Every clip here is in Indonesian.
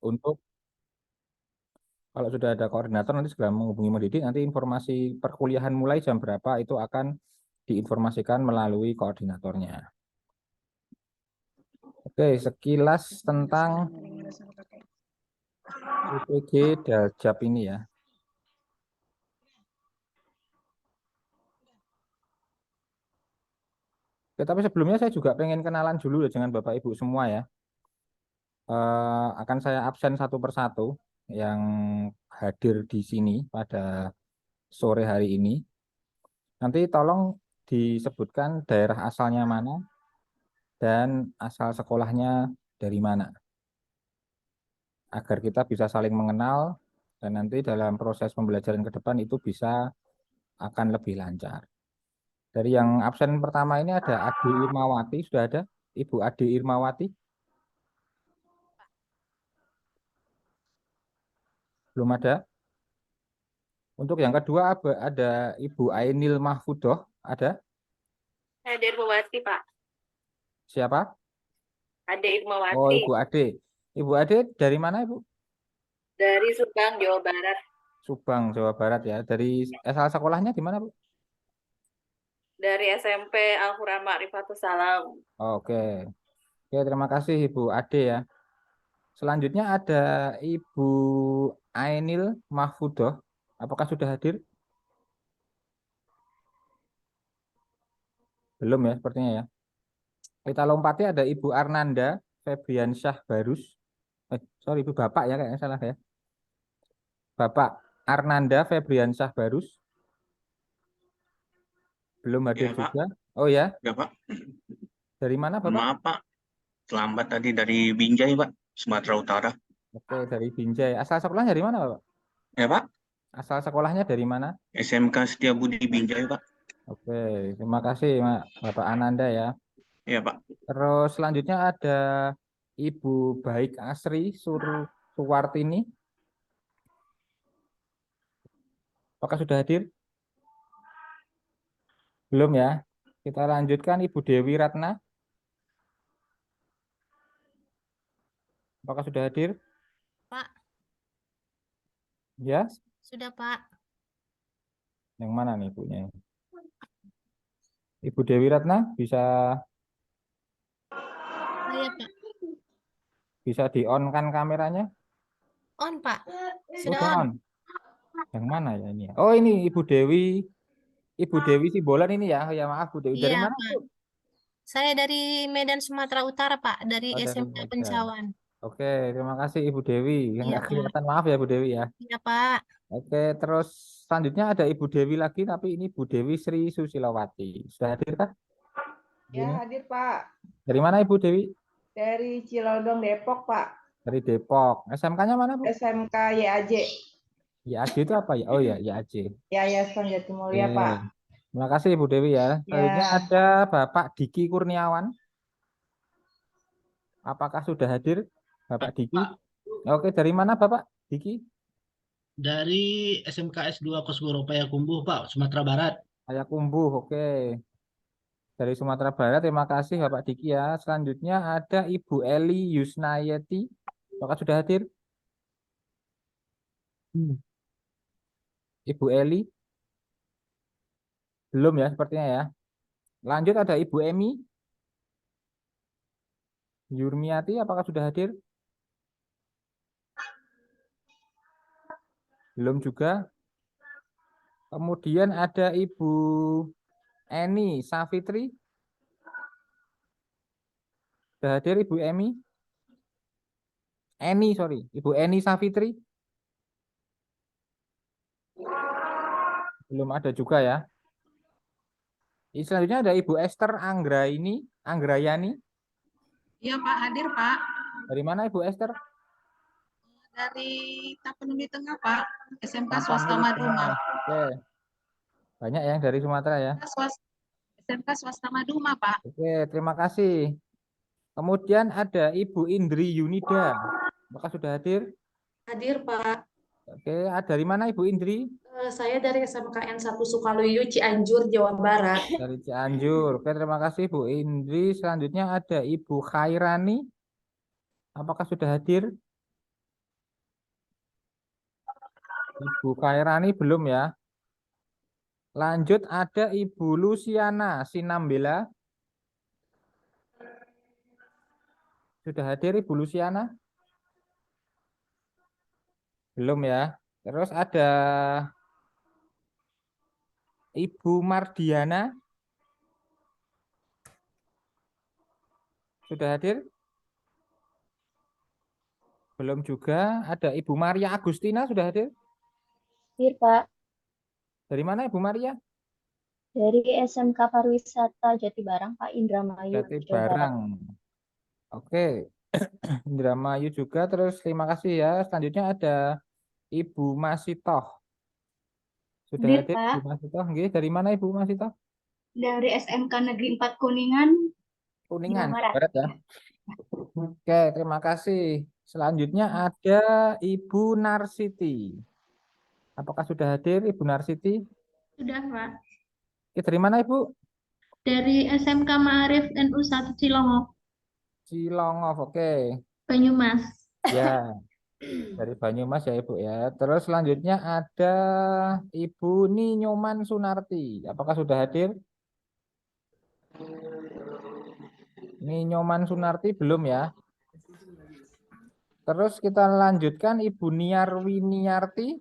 Untuk kalau sudah ada koordinator nanti segera menghubungi mendidik, nanti informasi perkuliahan mulai jam berapa itu akan diinformasikan melalui koordinatornya. Oke, sekilas tentang UPG Daljab ini ya. Oke, tapi sebelumnya saya juga pengen kenalan dulu ya dengan Bapak Ibu semua ya. Akan saya absen satu persatu yang hadir di sini pada sore hari ini. Nanti tolong disebutkan daerah asalnya mana dan asal sekolahnya dari mana, agar kita bisa saling mengenal dan nanti dalam proses pembelajaran ke depan itu bisa akan lebih lancar. Dari yang absen pertama ini ada Ade Irmawati, sudah ada Ibu Ade Irmawati? Belum ada. Untuk yang kedua ada Ibu Ainil Mahfudoh, ada? Ade Irmawati, Pak. Siapa? Ade Oh, Irmawati. Ibu Ade. Ibu Ade dari mana, Ibu? Dari Subang, Jawa Barat. Subang, Jawa Barat ya. Dari asal sekolahnya di mana, Bu? Dari SMP Al-Quran Ma'rifatus Salam. Oke. Oke, terima kasih Ibu Ade ya. Selanjutnya ada Ibu Ainil Mahfudoh. Apakah sudah hadir? Belum ya, sepertinya ya. Kita lompati ada Ibu Arnanda Febriansyah Barus. Sorry, Ibu Bapak ya, kayaknya salah ya. Bapak Arnanda Febriansyah Barus. Belum hadir Ya, Pak. juga. Oh ya, Ya, Pak. dari mana Bapak? Maaf, Pak. Terlambat tadi dari Binjai, Pak. Sumatera Utara. Oke, dari Binjai. Asal sekolahnya dari mana, Bapak? Ya, Pak. Asal sekolahnya dari mana? SMK Setiabudi Binjai, Pak. Oke, terima kasih, Bapak Ananda ya. Ya, Pak. Terus selanjutnya ada Ibu Baik Asri Suwartini. Apakah sudah hadir? Belum ya. Kita lanjutkan Ibu Dewi Ratna. Apakah sudah hadir? Pak, Ya. sudah Pak. Yang mana nih Ibunya? Ibu Dewi Ratna bisa Saya Pak. bisa di-on kan kameranya? On Pak. Oh, Sudah udah on. on. Yang mana ya ini ya? Oh, ini Ibu Dewi Sibolan ini ya. Oh, ya maaf Bu Dewi. Dari Iya mana Pak. Bu? Saya dari Medan Sumatera Utara Pak, dari Oh, dari SMK Medan. Pencawan. Oke, terima kasih Ibu Dewi. Yang Iya nggak Pak. kelihatan maaf ya Bu Dewi ya. Iya Pak. Oke, terus selanjutnya ada Ibu Dewi lagi, tapi ini Bu Dewi Sri Susilawati. Sudah hadir kah? Ya, Ini hadir Pak. dari mana Ibu Dewi? Dari Cilodong, Depok Pak. Dari Depok. SMK-nya mana Bu? SMK YAJ. YAJ itu apa ya? Oh ya, YAJ. Yayasan Jatimulya Oke. Pak. Terima kasih Ibu Dewi ya. Selanjutnya Ya, ada Bapak Diki Kurniawan. Apakah sudah hadir Bapak Diki? Oke, dari mana Bapak Diki? Dari SMKS 2 Kosgoro Payakumbuh, Pak, Sumatera Barat. Payakumbuh, oke. Dari Sumatera Barat, terima kasih Bapak Diki ya. Selanjutnya ada Ibu Eli Yusnayeti. Apakah sudah hadir? Ibu Eli? Belum ya sepertinya ya. Lanjut ada Ibu Emi Yurmiati, apakah sudah hadir? Belum juga. Kemudian ada Ibu Eni Safitri. Sudah hadir Ibu sorry. Ibu Eni Safitri. Belum ada juga ya. Selanjutnya ada Ibu Esther Anggrayani. Iya Pak, hadir Pak. Dari mana Ibu Esther? Dari Tapanuli Tengah Pak, SMK Swasta Tapanuli Maduma. Tengah. Oke. Banyak yang dari Sumatera ya. SMK Swasta Maduma Pak. Oke, terima kasih. Kemudian ada Ibu Indri Yunida. Apakah sudah hadir? Hadir Pak. Oke, dari mana Ibu Indri? Saya dari SMKN 1 Sukaluyu Cianjur, Jawa Barat. Dari Cianjur. Oke, terima kasih Bu Indri. Selanjutnya ada Ibu Khairani. Apakah sudah hadir? Ibu Khairani belum ya. Lanjut ada Ibu Luciana Sinambela. Sudah hadir Ibu Luciana? Belum ya. Terus ada Ibu Mardiana. Sudah hadir? Belum juga. Ada Ibu Maria Agustina sudah hadir? Hadir, Pak. Dari mana Ibu Maria? Dari SMK Pariwisata Jatibarang, Pak Indramayu, Jati Jawa Barat. Barang. Oke. Indramayu juga. Terus terima kasih ya. Selanjutnya ada Ibu Masitoh. Sudah Hadir, hadir Pak. Ibu Masitoh? Nggih, dari mana Ibu Masitoh? Dari SMK Negeri 4 Kuningan, Kuningan, Jawa Jawa Barat. Barat ya. Oke, terima kasih. Selanjutnya ada Ibu Narsiti. Apakah sudah hadir Ibu Narsiti? Sudah, Pak. Oke, dari mana Ibu? Dari SMK Ma'arif NU 1 Cilongok, Cilongok, oke. Banyumas. Ya, dari Banyumas ya Ibu ya. Terus selanjutnya ada Ibu Ninyoman Sunarti. Apakah sudah hadir? Ninyoman Sunarti belum ya. Terus kita lanjutkan Ibu Niar Winiarti.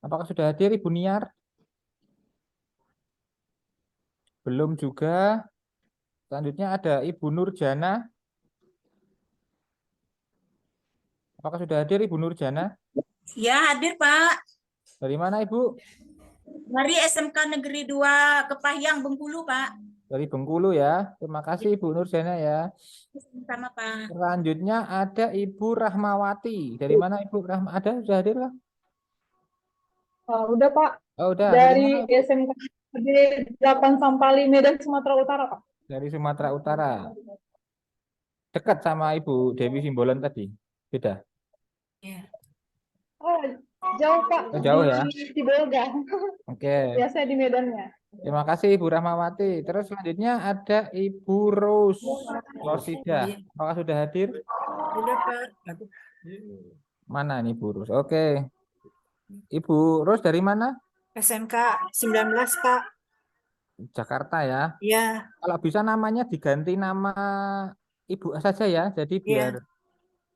Apakah sudah hadir Ibu Niar? Belum juga. Selanjutnya ada Ibu Nurjana. Apakah sudah hadir Ibu Nurjana? Ya, hadir, Pak. Dari mana Ibu? Dari SMK Negeri 2 Kepahyang, Bengkulu, Pak. Dari Bengkulu ya. Terima kasih Ibu Nurjana ya. Sama, Pak. Selanjutnya ada Ibu Rahmawati. Dari mana Ibu Rahma? Ada sudah hadir lah? Udah, Pak. Oh, udah. Dari mana? SMK di 8 Sampali, Medan, Sumatera Utara, Pak. Dari Sumatera Utara. Dekat sama Ibu Dewi Simbolon tadi. Beda. Ya. Oh, jauh, Pak. Oh, jauh ya. Di Sibolga. Oke. Biasa di Medannya. Terima kasih Ibu Rahmawati. Terus selanjutnya ada Ibu Rosida. Apakah sudah hadir? Sudah, Pak. Mana nih Bu Ros? Oke. Ibu Ros dari mana? SMK 19, Pak. Jakarta ya. Ya. Kalau bisa namanya diganti nama Ibu saja ya. Jadi biar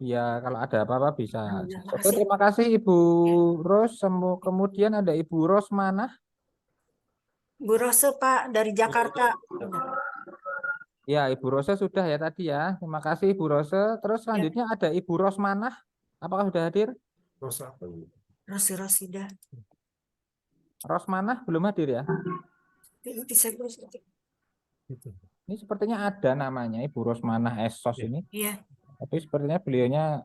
ya kalau ada apa-apa bisa. Oke, terima kasih Ibu Ros. Kemudian ada Ibu Ros mana? Bu Rose, Pak, dari Jakarta. Ya, Ibu Rose sudah ya tadi ya. Terima kasih Ibu Rose. Terus selanjutnya ada Ibu Rosmanah. Apakah sudah hadir? Rosida. Rosmanah belum hadir ya? Ini sepertinya ada namanya Ibu Rosmanah Esos ini. Iya. Tapi sepertinya beliaunya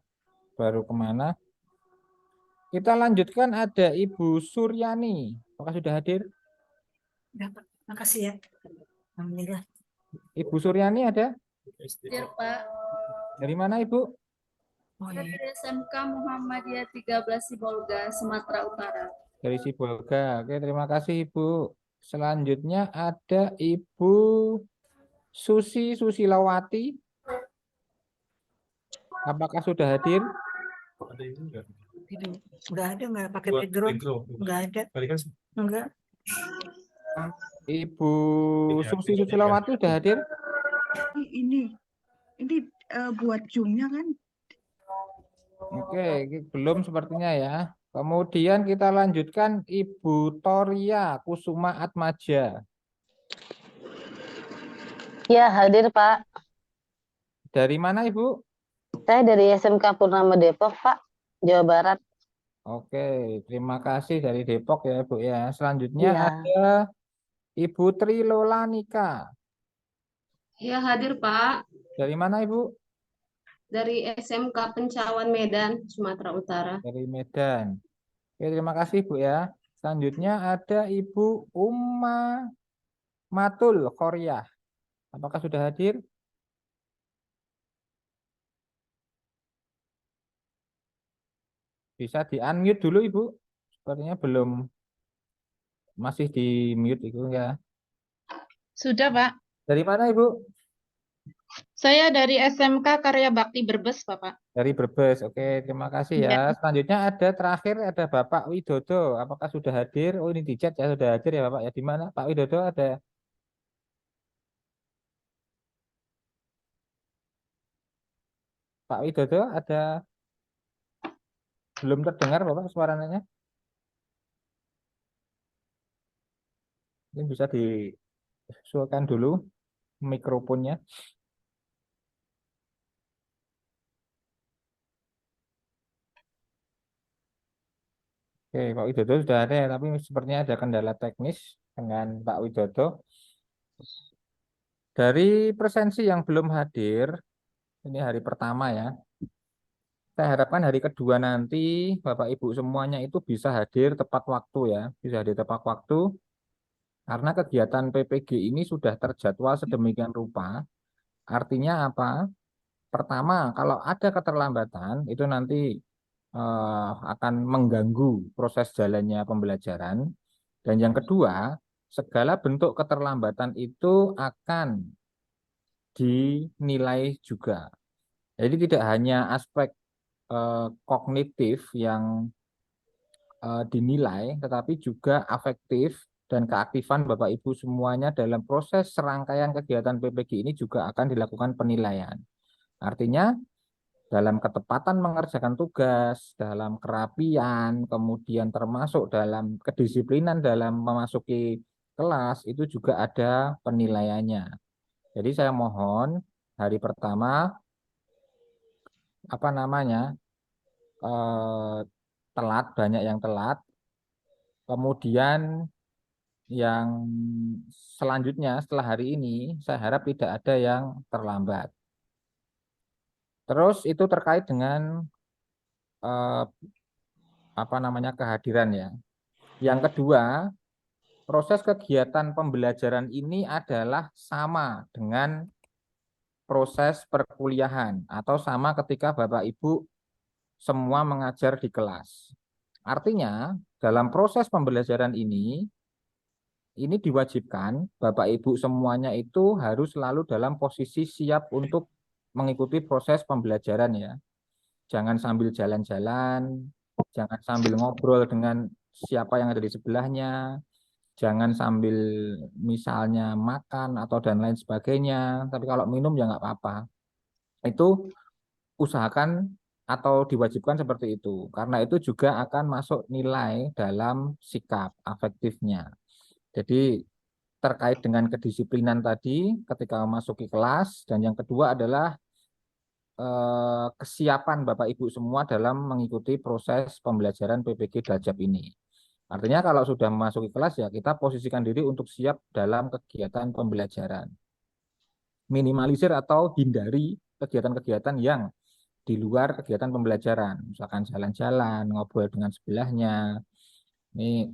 baru kemana. Kita lanjutkan ada Ibu Suryani. Apakah sudah hadir? Ya, Pak. Makasih ya. Alhamdulillah. Ibu Suryani ada? Hadir, Pak. Dari mana Ibu? Dari SMK Muhammadiyah 13 Sibolga, Sumatera Utara. Dari Sibolga. Oke, terima kasih Ibu. Selanjutnya ada Ibu Susi Susilawati. Apakah sudah hadir? Enggak ada, enggak pakai background. Enggak ada. Enggak. Ibu Susi Susilawati sudah hadir? Ini buat Zoom-nya kan? Oke, belum sepertinya ya. Kemudian kita lanjutkan Ibu Toria Kusuma Atmaja. Ya, hadir Pak. Dari mana Ibu? Saya dari SMK Purnama Depok, Pak, Jawa Barat. Oke, terima kasih dari Depok ya Ibu ya. Selanjutnya Iya. ada Ibu Trilolanika. Ya, hadir, Pak. Dari mana Ibu? Dari SMK Pencawan Medan, Sumatera Utara. Dari Medan. Oke, terima kasih Bu ya. Selanjutnya ada Ibu Umma Matul Korea. Apakah sudah hadir? Bisa di-unmute dulu Ibu. Sepertinya belum. Masih di mute itu ya. Sudah, Pak. Dari mana Ibu? Saya dari SMK Karya Bakti Brebes, Bapak. Dari Brebes. Oke, terima kasih ya. Ya. Selanjutnya ada terakhir ada Bapak Widodo. Apakah sudah hadir? Oh, ini di chat ya, sudah hadir ya Bapak ya. Di mana Pak Widodo ada? Pak Widodo ada? Belum terdengar Bapak suaranya? Ini bisa disuarakan dulu mikrofonnya. Oke, Pak Widodo sudah ada ya, tapi sepertinya ada kendala teknis dengan Pak Widodo. Dari presensi yang belum hadir, ini hari pertama ya. Saya harapkan hari kedua nanti Bapak Ibu semuanya itu bisa hadir tepat waktu ya, bisa hadir tepat waktu. Karena kegiatan PPG ini sudah terjadwal sedemikian rupa. Artinya apa? Pertama, kalau ada keterlambatan itu nanti akan mengganggu proses jalannya pembelajaran. Dan yang kedua, segala bentuk keterlambatan itu akan dinilai juga. Jadi tidak hanya aspek kognitif yang dinilai, tetapi juga afektif dan keaktifan Bapak Ibu semuanya dalam proses serangkaian kegiatan PPG ini juga akan dilakukan penilaian. Artinya dalam ketepatan mengerjakan tugas, dalam kerapian, kemudian termasuk dalam kedisiplinan dalam memasuki kelas, itu juga ada penilaiannya. Jadi saya mohon hari pertama, telat, banyak yang telat, kemudian yang selanjutnya setelah hari ini, saya harap tidak ada yang terlambat. Terus itu terkait dengan kehadiran ya. Yang kedua, proses kegiatan pembelajaran ini adalah sama dengan proses perkuliahan atau sama ketika Bapak Ibu semua mengajar di kelas. Artinya, dalam proses pembelajaran ini diwajibkan Bapak Ibu semuanya itu harus selalu dalam posisi siap untuk mengikuti proses pembelajaran ya. Jangan sambil jalan-jalan, jangan sambil ngobrol dengan siapa yang ada di sebelahnya, jangan sambil misalnya makan atau dan lain sebagainya. Tapi kalau minum ya nggak apa-apa. Itu usahakan atau diwajibkan seperti itu. Karena itu juga akan masuk nilai dalam sikap afektifnya. Jadi terkait dengan kedisiplinan tadi ketika memasuki kelas, dan yang kedua adalah kesiapan Bapak Ibu semua dalam mengikuti proses pembelajaran PPG Dajab ini. Artinya kalau sudah memasuki kelas ya kita posisikan diri untuk siap dalam kegiatan pembelajaran. Minimalisir atau hindari kegiatan-kegiatan yang di luar kegiatan pembelajaran. Misalkan jalan-jalan, ngobrol dengan sebelahnya. Ini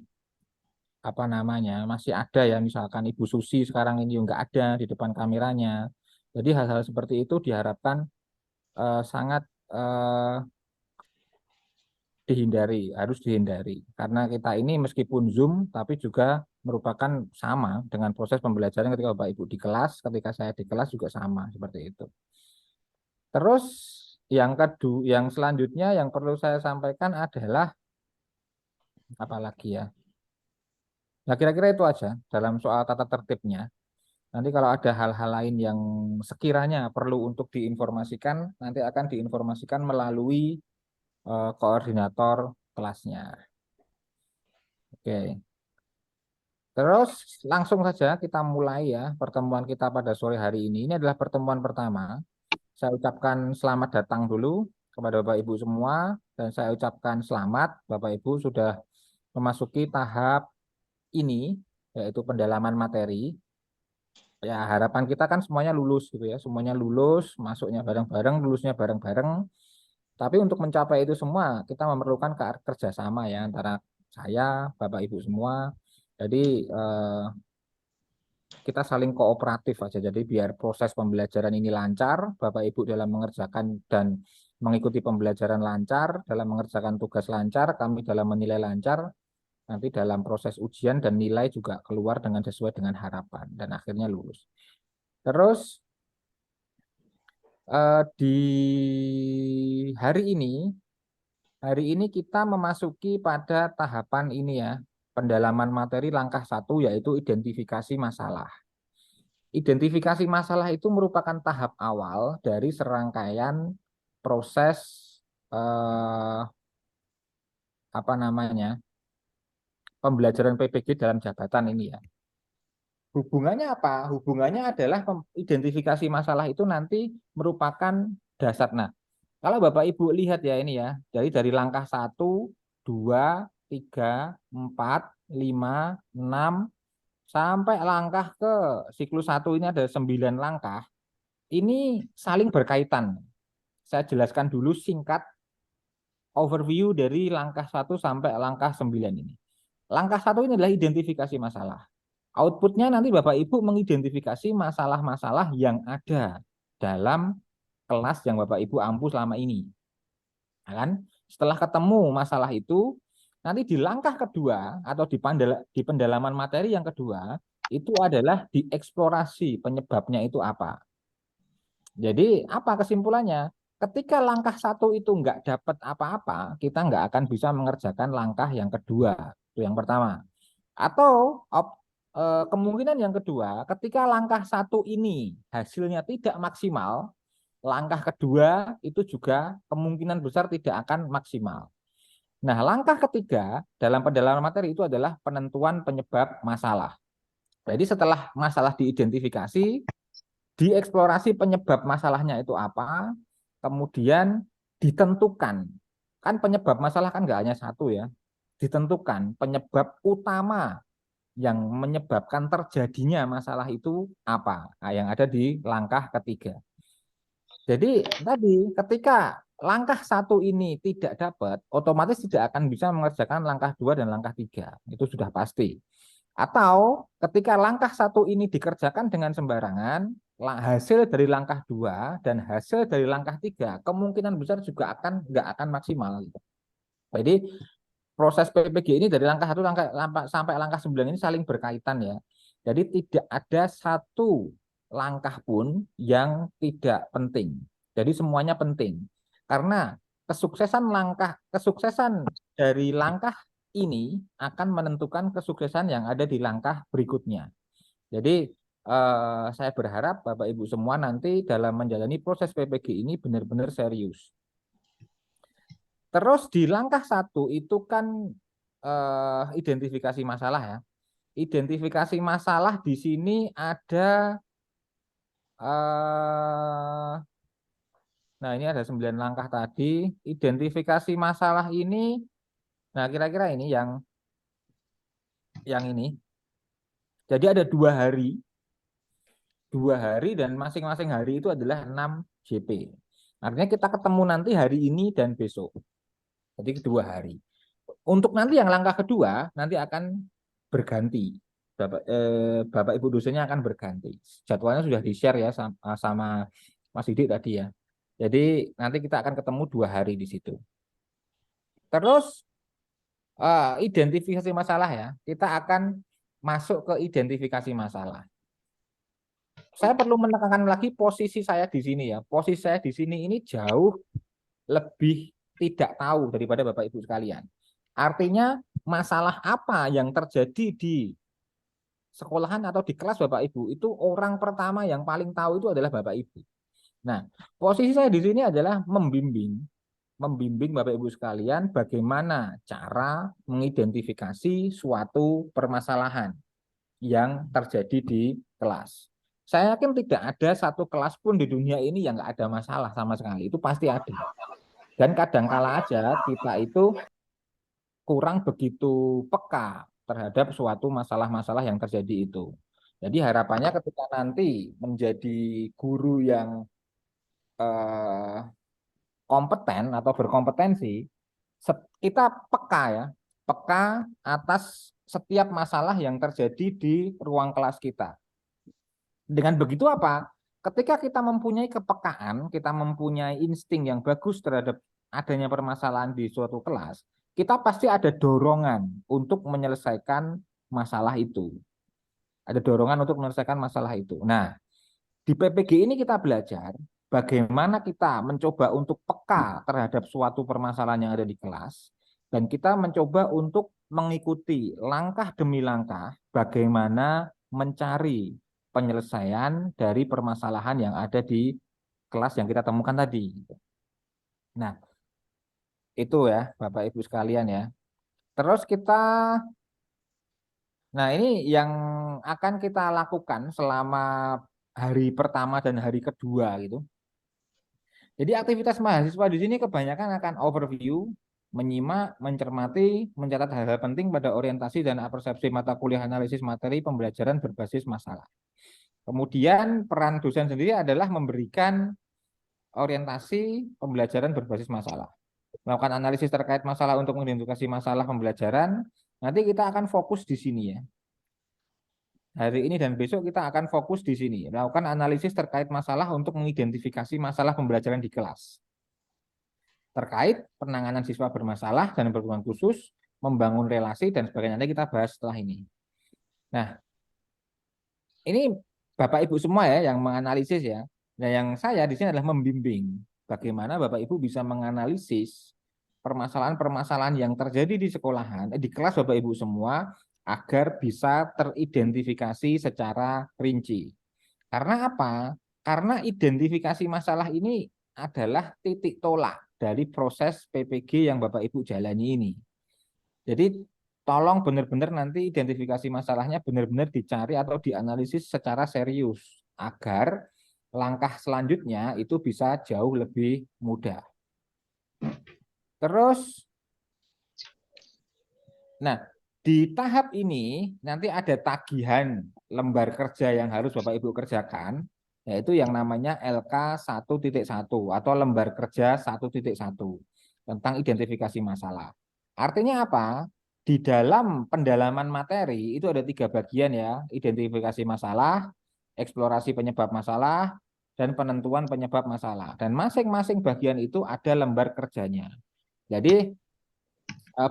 masih ada ya, misalkan Ibu Susi sekarang ini nggak ada di depan kameranya. Jadi hal-hal seperti itu diharapkan sangat harus dihindari. Karena kita ini meskipun Zoom, tapi juga merupakan sama dengan proses pembelajaran ketika Bapak Ibu di kelas, ketika saya di kelas juga sama seperti itu. Terus yang selanjutnya yang perlu saya sampaikan adalah apa lagi ya? Nah, kira-kira itu aja dalam soal tata tertibnya. Nanti kalau ada hal-hal lain yang sekiranya perlu untuk diinformasikan, nanti akan diinformasikan melalui koordinator kelasnya. Oke. Terus langsung saja kita mulai ya pertemuan kita pada sore hari ini. Ini adalah pertemuan pertama. Saya ucapkan selamat datang dulu kepada Bapak Ibu semua, dan saya ucapkan selamat Bapak Ibu sudah memasuki tahap ini, yaitu pendalaman materi. Ya, harapan kita kan semuanya lulus gitu ya, semuanya lulus, masuknya bareng-bareng, lulusnya bareng-bareng. Tapi untuk mencapai itu semua, kita memerlukan kerjasama ya antara saya, Bapak Ibu semua. Jadi kita saling kooperatif aja. Jadi biar proses pembelajaran ini lancar, Bapak Ibu dalam mengerjakan dan mengikuti pembelajaran lancar, dalam mengerjakan tugas lancar, kami dalam menilai lancar. Nanti dalam proses ujian dan nilai juga keluar dengan sesuai dengan harapan dan akhirnya lulus. Terus Di hari ini kita memasuki pada tahapan ini ya, pendalaman materi langkah 1 yaitu identifikasi masalah. Identifikasi masalah itu merupakan tahap awal dari serangkaian proses pembelajaran PPG dalam jabatan ini ya. Hubungannya apa? Hubungannya adalah identifikasi masalah itu nanti merupakan dasar. Nah, kalau Bapak Ibu lihat ya ini ya, dari langkah 1, 2, 3, 4, 5, 6, sampai langkah ke siklus 1 ini ada 9 langkah. Ini saling berkaitan. Saya jelaskan dulu singkat overview dari langkah 1 sampai langkah 9 ini. Langkah 1 ini adalah identifikasi masalah. Outputnya nanti Bapak Ibu mengidentifikasi masalah-masalah yang ada dalam kelas yang Bapak Ibu ampu selama ini. Nah, kan? Setelah ketemu masalah itu, nanti di langkah kedua atau di pendalaman materi yang kedua, itu adalah dieksplorasi penyebabnya itu apa. Jadi apa kesimpulannya? Ketika langkah 1 itu nggak dapat apa-apa, kita nggak akan bisa mengerjakan langkah yang kedua. Itu yang pertama. Atau kemungkinan yang kedua, ketika langkah 1 ini hasilnya tidak maksimal, langkah kedua itu juga kemungkinan besar tidak akan maksimal. Nah, langkah ketiga dalam pendalaman materi itu adalah penentuan penyebab masalah. Jadi setelah masalah diidentifikasi, dieksplorasi penyebab masalahnya itu apa, kemudian ditentukan. Kan penyebab masalah kan nggak hanya satu ya, ditentukan penyebab utama yang menyebabkan terjadinya masalah itu apa, nah, yang ada di langkah ketiga. Jadi tadi ketika langkah 1 ini tidak dapat, otomatis tidak akan bisa mengerjakan langkah 2 dan langkah 3, itu sudah pasti. Atau ketika langkah 1 ini dikerjakan dengan sembarangan, hasil dari langkah 2 dan hasil dari langkah 3 kemungkinan besar juga nggak akan maksimal. Jadi proses PPG ini dari langkah 1 sampai langkah 9 ini saling berkaitan ya. Jadi tidak ada satu langkah pun yang tidak penting. Jadi semuanya penting. Karena kesuksesan dari langkah ini akan menentukan kesuksesan yang ada di langkah berikutnya. Jadi saya berharap Bapak Ibu semua nanti dalam menjalani proses PPG ini benar-benar serius. Terus di langkah 1 itu kan identifikasi masalah ya. Identifikasi masalah di sini ada nah ini ada 9 langkah tadi. Identifikasi masalah ini, nah kira-kira ini yang ini. Jadi ada 2 hari. 2 hari dan masing-masing hari itu adalah 6 JP. Artinya kita ketemu nanti hari ini dan besok. Jadi 2 hari. Untuk nanti yang langkah kedua nanti akan berganti. Bapak Ibu dosennya akan berganti. Jadwalnya sudah di-share ya sama Mas Didik tadi ya. Jadi nanti kita akan ketemu 2 hari di situ. Terus identifikasi masalah ya. Kita akan masuk ke identifikasi masalah. Saya perlu menekankan lagi posisi saya di sini ya. Posisi saya di sini ini jauh lebih tidak tahu daripada Bapak Ibu sekalian. Artinya masalah apa yang terjadi di sekolahan atau di kelas Bapak Ibu itu orang pertama yang paling tahu itu adalah Bapak Ibu. Nah, posisi saya di sini adalah membimbing Bapak Ibu sekalian bagaimana cara mengidentifikasi suatu permasalahan yang terjadi di kelas. Saya yakin tidak ada satu kelas pun di dunia ini yang nggak ada masalah sama sekali. Itu pasti ada. Dan kadangkala aja kita itu kurang begitu peka terhadap suatu masalah-masalah yang terjadi itu. Jadi harapannya ketika nanti menjadi guru yang kompeten atau berkompetensi, kita peka ya, peka atas setiap masalah yang terjadi di ruang kelas kita. Dengan begitu apa? Ketika kita mempunyai kepekaan, kita mempunyai insting yang bagus terhadap adanya permasalahan di suatu kelas, kita pasti ada dorongan untuk menyelesaikan masalah itu. Ada dorongan untuk menyelesaikan masalah itu. Nah, di PPG ini kita belajar bagaimana kita mencoba untuk peka terhadap suatu permasalahan yang ada di kelas, dan kita mencoba untuk mengikuti langkah demi langkah bagaimana mencari penyelesaian dari permasalahan yang ada di kelas yang kita temukan tadi. Nah, itu ya Bapak Ibu sekalian ya. Terus nah ini yang akan kita lakukan selama hari pertama dan hari kedua gitu. Jadi aktivitas mahasiswa di sini kebanyakan akan overview, menyimak, mencermati, mencatat hal-hal penting pada orientasi dan persepsi mata kuliah analisis materi pembelajaran berbasis masalah. Kemudian peran dosen sendiri adalah memberikan orientasi pembelajaran berbasis masalah. Melakukan analisis terkait masalah untuk mengidentifikasi masalah pembelajaran. Nanti kita akan fokus di sini ya. Hari ini dan besok kita akan fokus di sini. Melakukan analisis terkait masalah untuk mengidentifikasi masalah pembelajaran di kelas. Terkait penanganan siswa bermasalah dan berkebutuhan khusus, membangun relasi dan sebagainya. Nanti kita bahas setelah ini. Nah, ini Bapak Ibu semua ya yang menganalisis ya. Nah, yang saya di sini adalah membimbing bagaimana Bapak Ibu bisa menganalisis permasalahan-permasalahan yang terjadi di sekolahan, di kelas Bapak Ibu semua, agar bisa teridentifikasi secara rinci. Karena apa? Karena identifikasi masalah ini adalah titik tolak dari proses PPG yang Bapak Ibu jalani ini. Jadi tolong benar-benar nanti identifikasi masalahnya benar-benar dicari atau dianalisis secara serius agar langkah selanjutnya itu bisa jauh lebih mudah. Terus, nah di tahap ini nanti ada tagihan lembar kerja yang harus Bapak Ibu kerjakan, yaitu yang namanya LK 1.1 atau lembar kerja 1.1 tentang identifikasi masalah. Artinya apa? Di dalam pendalaman materi itu ada 3 bagian ya, identifikasi masalah, eksplorasi penyebab masalah, dan penentuan penyebab masalah. Dan masing-masing bagian itu ada lembar kerjanya. Jadi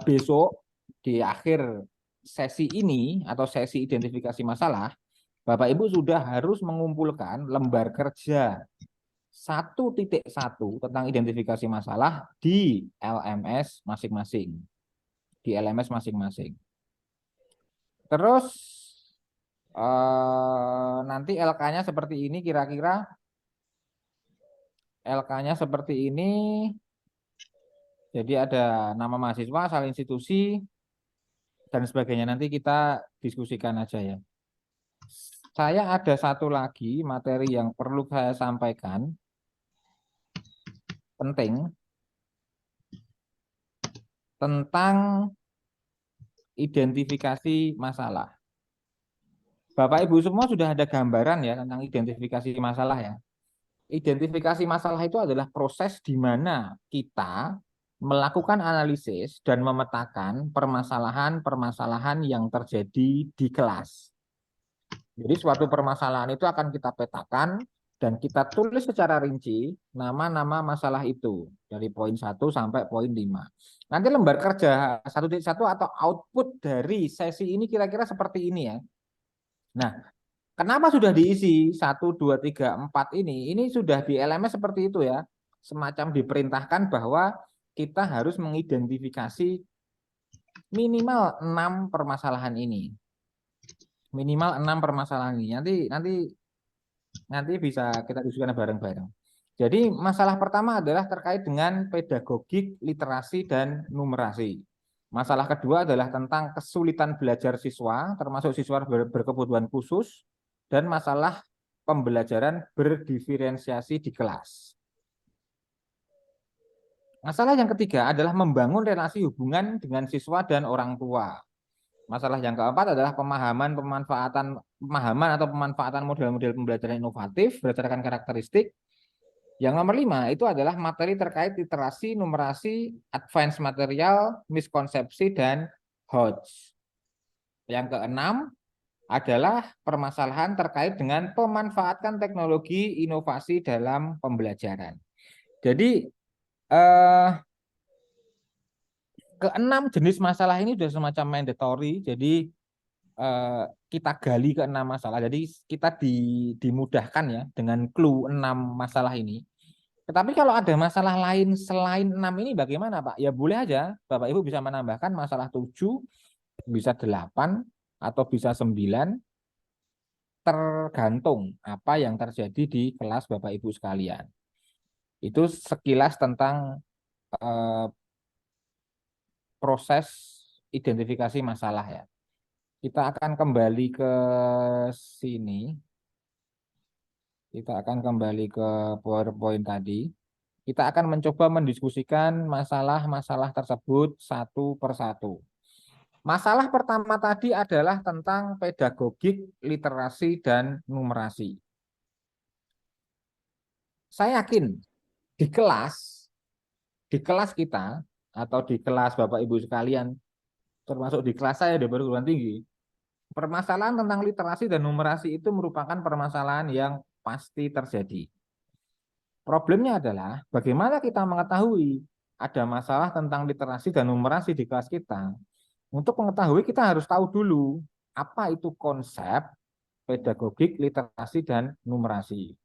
besok di akhir sesi ini atau sesi identifikasi masalah, Bapak Ibu sudah harus mengumpulkan lembar kerja 1.1 tentang identifikasi masalah di LMS masing-masing. Di LMS masing-masing. Terus nanti LK-nya seperti ini kira-kira. LK-nya seperti ini. Jadi ada nama mahasiswa, asal institusi, dan sebagainya. Nanti kita diskusikan aja ya. Saya ada satu lagi materi yang perlu saya sampaikan. Penting. Tentang identifikasi masalah. Bapak Ibu semua sudah ada gambaran ya tentang identifikasi masalah ya. Identifikasi masalah itu adalah proses di mana kita melakukan analisis dan memetakan permasalahan-permasalahan yang terjadi di kelas. Jadi suatu permasalahan itu akan kita petakan dan kita tulis secara rinci nama-nama masalah itu dari poin 1 sampai poin 5. Nanti lembar kerja 1.1 atau output dari sesi ini kira-kira seperti ini ya. Nah, kenapa sudah diisi 1, 2, 3, 4 ini? Ini sudah di LMS seperti itu ya. Semacam diperintahkan bahwa kita harus mengidentifikasi minimal 6 permasalahan ini. Minimal 6 permasalahan ini. Nanti bisa kita diskusikan bareng-bareng. Jadi masalah pertama adalah terkait dengan pedagogik, literasi, dan numerasi. Masalah kedua adalah tentang kesulitan belajar siswa, termasuk siswa berkebutuhan khusus, dan masalah pembelajaran berdiferensiasi di kelas. Masalah yang ketiga adalah membangun relasi hubungan dengan siswa dan orang tua. Masalah yang keempat adalah pemahaman atau pemanfaatan model-model pembelajaran inovatif berdasarkan karakteristik. Yang nomor 5 itu adalah materi terkait literasi, numerasi, advance material, miskonsepsi, dan HODS. Yang keenam adalah permasalahan terkait dengan pemanfaatan teknologi inovasi dalam pembelajaran. Jadi keenam jenis masalah ini sudah semacam mandatory. Jadi kita gali ke 6 masalah. Jadi kita dimudahkan ya dengan clue 6 masalah ini. Tetapi kalau ada masalah lain selain 6 ini bagaimana Pak? Ya boleh aja Bapak Ibu bisa menambahkan masalah 7, bisa 8, atau bisa 9, tergantung apa yang terjadi di kelas Bapak Ibu sekalian. Itu sekilas tentang proses identifikasi masalah ya. Kita akan kembali ke sini. Kita akan kembali ke PowerPoint tadi. Kita akan mencoba mendiskusikan masalah-masalah tersebut satu persatu. Masalah pertama tadi adalah tentang pedagogik, literasi, dan numerasi. Saya yakin di kelas kita, atau di kelas Bapak Ibu sekalian, termasuk di kelas saya di perguruan tinggi, permasalahan tentang literasi dan numerasi itu merupakan permasalahan yang pasti terjadi. Problemnya adalah bagaimana kita mengetahui ada masalah tentang literasi dan numerasi di kelas kita. Untuk mengetahui kita harus tahu dulu apa itu konsep pedagogik, literasi, dan numerasi.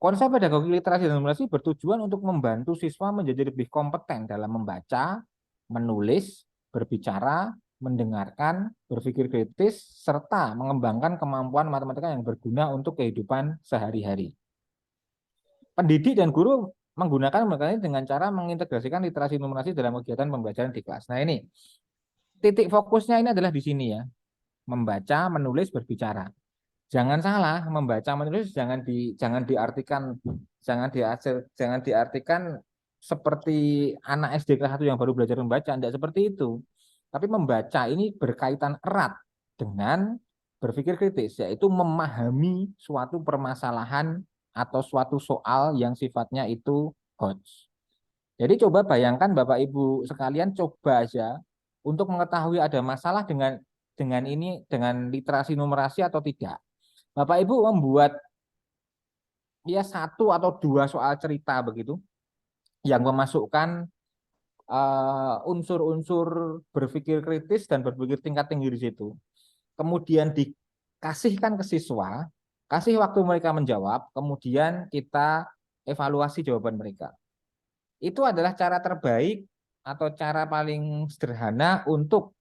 Konsep pedagogik, literasi, dan numerasi bertujuan untuk membantu siswa menjadi lebih kompeten dalam membaca, menulis, berbicara, mendengarkan, berpikir kritis, serta mengembangkan kemampuan matematika yang berguna untuk kehidupan sehari-hari. Pendidik dan guru menggunakan mereka dengan cara mengintegrasikan literasi numerasi dalam kegiatan pembelajaran di kelas. Nah ini, titik fokusnya ini adalah di sini ya, membaca, menulis, berbicara. Jangan salah, membaca, menulis jangan diartikan seperti anak SD kelas 1 yang baru belajar membaca, tidak seperti itu. Tapi membaca ini berkaitan erat dengan berpikir kritis, yaitu memahami suatu permasalahan atau suatu soal yang sifatnya itu hot. Jadi coba bayangkan Bapak Ibu sekalian, coba aja untuk mengetahui ada masalah dengan literasi numerasi atau tidak. Bapak Ibu membuat ya 1 atau 2 soal cerita begitu yang memasukkan unsur-unsur berpikir kritis dan berpikir tingkat tinggi di situ. Kemudian dikasihkan ke siswa, kasih waktu mereka menjawab, kemudian kita evaluasi jawaban mereka. Itu adalah cara terbaik atau cara paling sederhana untuk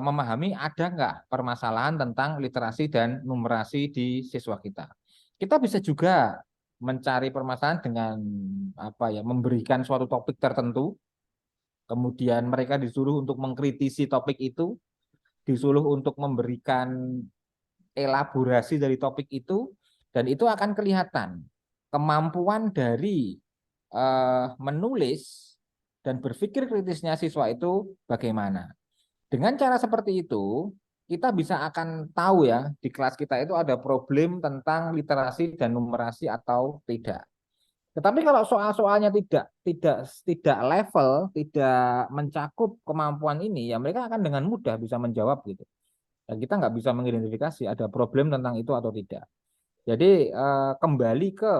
memahami ada nggak permasalahan tentang literasi dan numerasi di siswa kita. Kita bisa juga mencari permasalahan dengan memberikan suatu topik tertentu, kemudian mereka disuruh untuk mengkritisi topik itu, disuruh untuk memberikan elaborasi dari topik itu, dan itu akan kelihatan kemampuan dari menulis dan berpikir kritisnya siswa itu bagaimana. Dengan cara seperti itu, kita bisa akan tahu ya di kelas kita itu ada problem tentang literasi dan numerasi atau tidak. Tetapi kalau soal-soalnya tidak level, tidak mencakup kemampuan ini, ya mereka akan dengan mudah bisa menjawab gitu. Dan kita nggak bisa mengidentifikasi ada problem tentang itu atau tidak. Jadi kembali ke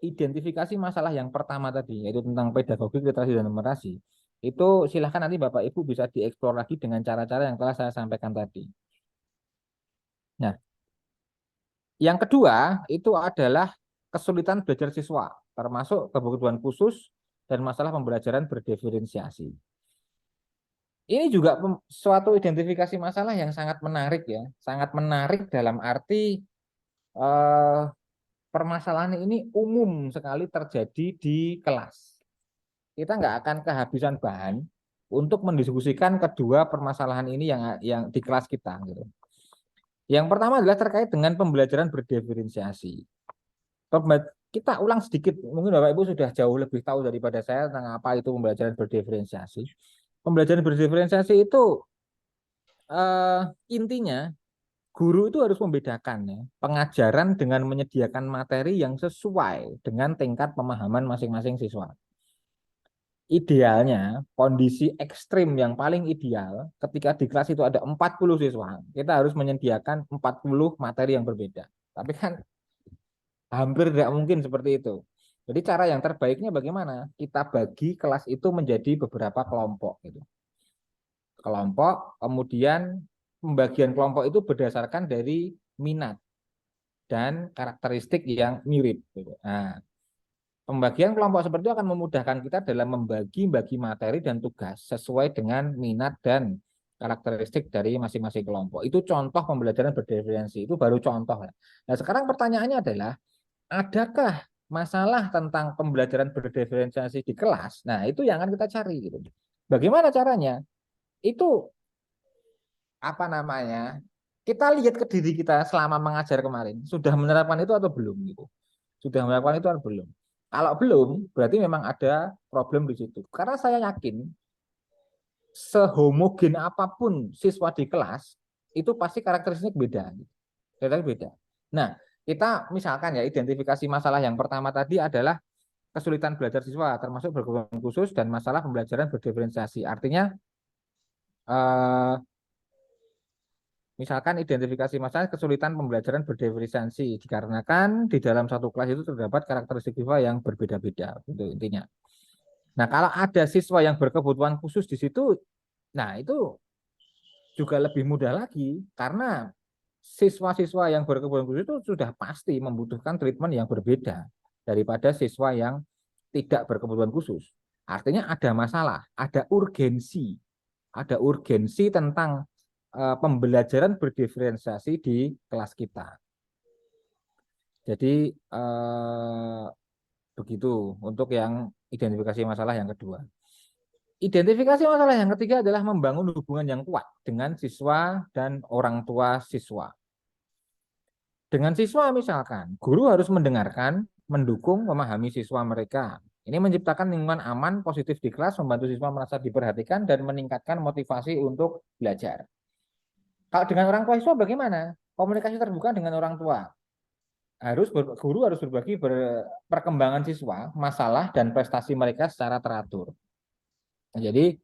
identifikasi masalah yang pertama tadi, yaitu tentang pedagogik, literasi, dan numerasi. Itu silahkan nanti Bapak Ibu bisa dieksplor lagi dengan cara-cara yang telah saya sampaikan tadi. Nah, yang kedua itu adalah kesulitan belajar siswa, termasuk kebutuhan khusus dan masalah pembelajaran berdiferensiasi. Ini juga suatu identifikasi masalah yang sangat menarik ya, sangat menarik dalam arti permasalahan ini umum sekali terjadi di kelas. Kita nggak akan kehabisan bahan untuk mendiskusikan kedua permasalahan ini yang di kelas kita. Gitu. Yang pertama adalah terkait dengan pembelajaran berdiferensiasi. Kita ulang sedikit, mungkin Bapak Ibu sudah jauh lebih tahu daripada saya tentang apa itu pembelajaran berdiferensiasi. Pembelajaran berdiferensiasi itu intinya guru itu harus membedakan ya, pengajaran dengan menyediakan materi yang sesuai dengan tingkat pemahaman masing-masing siswa. Idealnya, kondisi ekstrim yang paling ideal ketika di kelas itu ada 40 siswa, kita harus menyediakan 40 materi yang berbeda. Tapi kan hampir tidak mungkin seperti itu. Jadi cara yang terbaiknya bagaimana? Kita bagi kelas itu menjadi beberapa kelompok gitu. Kelompok, kemudian pembagian kelompok itu berdasarkan dari minat dan karakteristik yang mirip. Nah, pembagian kelompok seperti itu akan memudahkan kita dalam membagi materi dan tugas sesuai dengan minat dan karakteristik dari masing-masing kelompok. Itu contoh pembelajaran berdiferensiasi, itu baru contoh. Nah, sekarang pertanyaannya adalah, adakah masalah tentang pembelajaran berdiferensiasi di kelas? Nah, itu yang akan kita cari gitu. Bagaimana caranya? Itu apa namanya? Kita lihat ke diri kita selama mengajar kemarin, sudah menerapkan itu atau belum gitu. Sudah menerapkan itu atau belum? Kalau belum, berarti memang ada problem di situ. Karena saya yakin sehomogen apapun siswa di kelas, itu pasti karakteristiknya beda. Karakteristiknya beda. Nah, kita misalkan ya identifikasi masalah yang pertama tadi adalah kesulitan belajar siswa, termasuk berkebutuhan khusus dan masalah pembelajaran berdiferensiasi. Artinya misalkan identifikasi masalah kesulitan pembelajaran berdiferensiasi dikarenakan di dalam satu kelas itu terdapat karakteristik siswa yang berbeda-beda, itu intinya. Nah, kalau ada siswa yang berkebutuhan khusus di situ, nah itu juga lebih mudah lagi karena siswa-siswa yang berkebutuhan khusus itu sudah pasti membutuhkan treatment yang berbeda daripada siswa yang tidak berkebutuhan khusus. Artinya ada masalah, ada urgensi tentang pembelajaran berdiferensiasi di kelas kita. Jadi begitu untuk yang identifikasi masalah yang kedua. Identifikasi masalah yang ketiga adalah membangun hubungan yang kuat dengan siswa dan orang tua siswa. Dengan siswa misalkan, guru harus mendengarkan, mendukung, memahami siswa mereka. Ini menciptakan lingkungan aman, positif di kelas, membantu siswa merasa diperhatikan dan meningkatkan motivasi untuk belajar. Kalau dengan orang tua siswa bagaimana? Komunikasi terbuka dengan orang tua. Guru harus berbagi perkembangan siswa, masalah dan prestasi mereka secara teratur. Jadi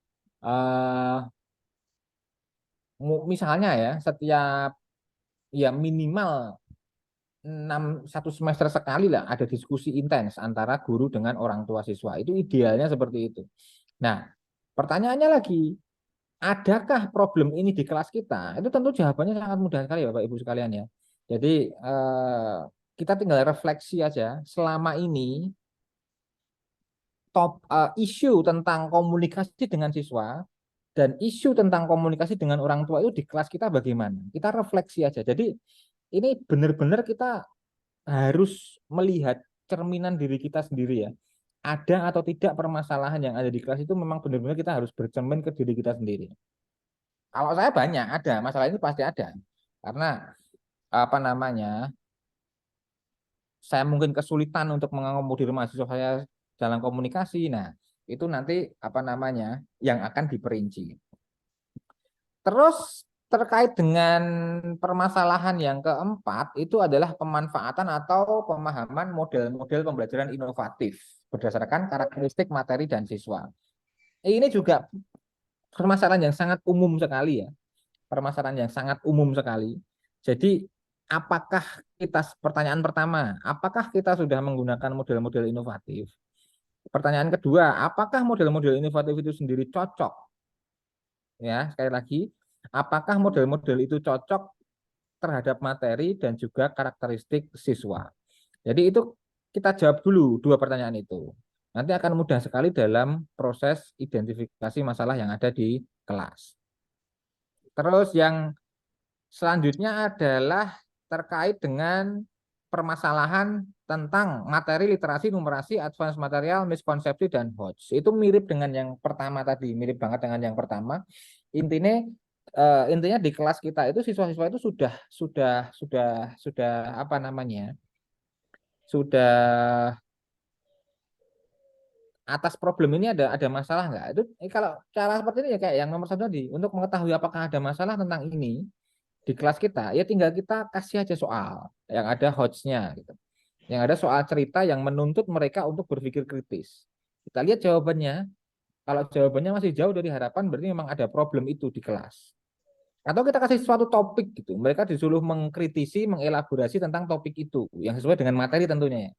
misalnya ya setiap ya minimal 1 semester sekali lah ada diskusi intens antara guru dengan orang tua siswa. Itu idealnya seperti itu. Nah, pertanyaannya lagi, adakah problem ini di kelas kita? Itu tentu jawabannya sangat mudah sekali Bapak Ibu sekalian ya. Jadi kita tinggal refleksi aja selama ini isu tentang komunikasi dengan siswa dan isu tentang komunikasi dengan orang tua itu di kelas kita bagaimana? Kita refleksi aja. Jadi ini benar-benar kita harus melihat cerminan diri kita sendiri ya. Ada atau tidak permasalahan yang ada di kelas itu memang benar-benar kita harus bercermin ke diri kita sendiri. Kalau saya banyak ada, masalah ini pasti ada. Karena apa namanya? Saya mungkin kesulitan untuk mengakomodir mahasiswa saya dalam komunikasi. Nah, itu nanti apa namanya yang akan diperinci. Terus terkait dengan permasalahan yang keempat itu adalah pemanfaatan atau pemahaman model-model pembelajaran inovatif berdasarkan karakteristik materi dan siswa. Ini juga permasalahan yang sangat umum sekali ya. Permasalahan yang sangat umum sekali. Jadi apakah pertanyaan pertama, apakah kita sudah menggunakan model-model inovatif? Pertanyaan kedua, apakah model-model inovatif itu sendiri cocok? Ya, sekali lagi, apakah model-model itu cocok terhadap materi dan juga karakteristik siswa? Jadi itu kita jawab dulu 2 pertanyaan itu. Nanti akan mudah sekali dalam proses identifikasi masalah yang ada di kelas. Terus yang selanjutnya adalah terkait dengan permasalahan tentang materi, literasi, numerasi, advance material, miskonsepsi, dan HOTS. Itu mirip dengan yang pertama tadi, mirip banget dengan yang pertama. Intinya di kelas kita itu siswa-siswa itu sudah apa namanya? Sudah atas problem ini ada masalah nggak? Itu kalau cara seperti ini ya kayak yang nomor 1 tadi, untuk mengetahui apakah ada masalah tentang ini di kelas kita, ya tinggal kita kasih aja soal yang ada HOTS-nya gitu. Yang ada soal cerita yang menuntut mereka untuk berpikir kritis. Kita lihat jawabannya. Kalau jawabannya masih jauh dari harapan, berarti memang ada problem itu di kelas. Atau kita kasih suatu topik gitu. Mereka disuruh mengkritisi, mengelaborasi tentang topik itu yang sesuai dengan materi tentunya.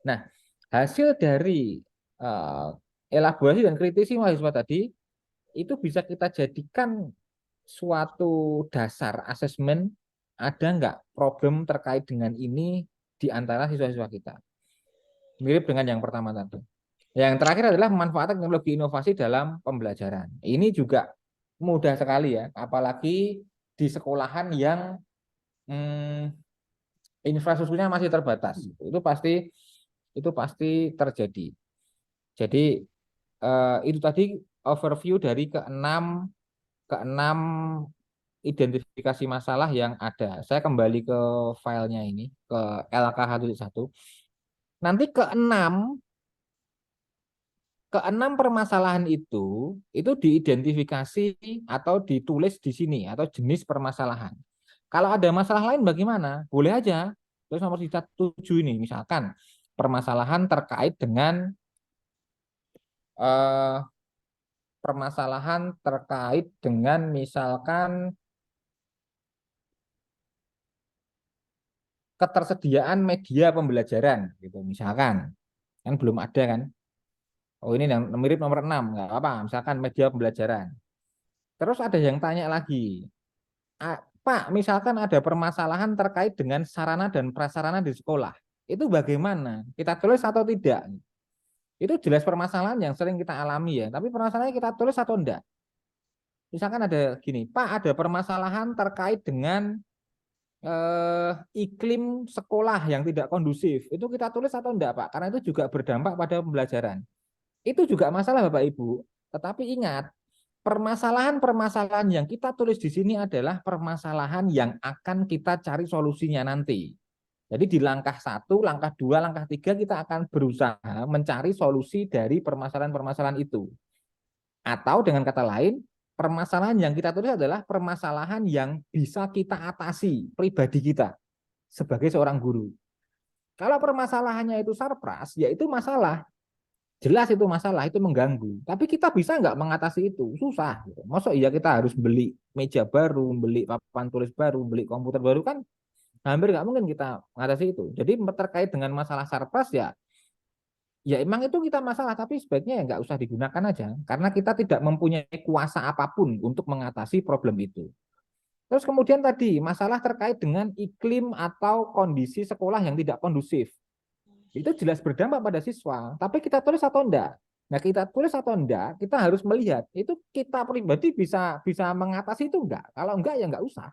Nah, hasil dari elaborasi dan kritisi mahasiswa tadi itu bisa kita jadikan suatu dasar asesmen, ada nggak problem terkait dengan ini di antara siswa-siswa kita. Mirip dengan yang pertama tadi. Yang terakhir adalah memanfaatkan teknologi inovasi dalam pembelajaran. Ini juga mudah sekali ya, apalagi di sekolahan yang infrastrukturnya masih terbatas. Itu pasti terjadi. Jadi itu tadi overview dari keenam identifikasi masalah yang ada. Saya kembali ke filenya ini, ke LK1.1. Nanti keenam permasalahan itu diidentifikasi atau ditulis di sini, atau jenis permasalahan. Kalau ada masalah lain bagaimana? Boleh aja. Terus nomor 7 ini, misalkan permasalahan terkait dengan misalkan ketersediaan media pembelajaran gitu, misalkan. Kan belum ada kan? Oh, ini yang mirip nomor 6, nggak apa-apa, misalkan media pembelajaran. Terus ada yang tanya lagi, Pak, misalkan ada permasalahan terkait dengan sarana dan prasarana di sekolah, itu bagaimana? Kita tulis atau tidak? Itu jelas permasalahan yang sering kita alami ya, tapi permasalahannya kita tulis atau enggak? Misalkan ada gini, Pak, ada permasalahan terkait dengan iklim sekolah yang tidak kondusif, itu kita tulis atau enggak, Pak? Karena itu juga berdampak pada pembelajaran. Itu juga masalah Bapak Ibu, tetapi ingat, permasalahan-permasalahan yang kita tulis di sini adalah permasalahan yang akan kita cari solusinya nanti. Jadi di langkah 1, langkah 2, langkah 3 kita akan berusaha mencari solusi dari permasalahan-permasalahan itu. Atau dengan kata lain, permasalahan yang kita tulis adalah permasalahan yang bisa kita atasi pribadi kita sebagai seorang guru. Kalau permasalahannya itu sarpras, ya itu masalah. Jelas itu masalah, itu mengganggu. Tapi kita bisa nggak mengatasi itu? Susah. Maksud iya kita harus beli meja baru, beli papan tulis baru, beli komputer baru, kan hampir nggak mungkin kita mengatasi itu. Jadi terkait dengan masalah sarpras ya emang itu kita masalah, tapi sebaiknya ya nggak usah digunakan aja. Karena kita tidak mempunyai kuasa apapun untuk mengatasi problem itu. Terus kemudian tadi, masalah terkait dengan iklim atau kondisi sekolah yang tidak kondusif. Itu jelas berdampak pada siswa, tapi kita tulis atau enggak? Nah, kita tulis atau enggak, kita harus melihat itu kita pribadi bisa mengatasi itu enggak. Kalau enggak ya enggak usah.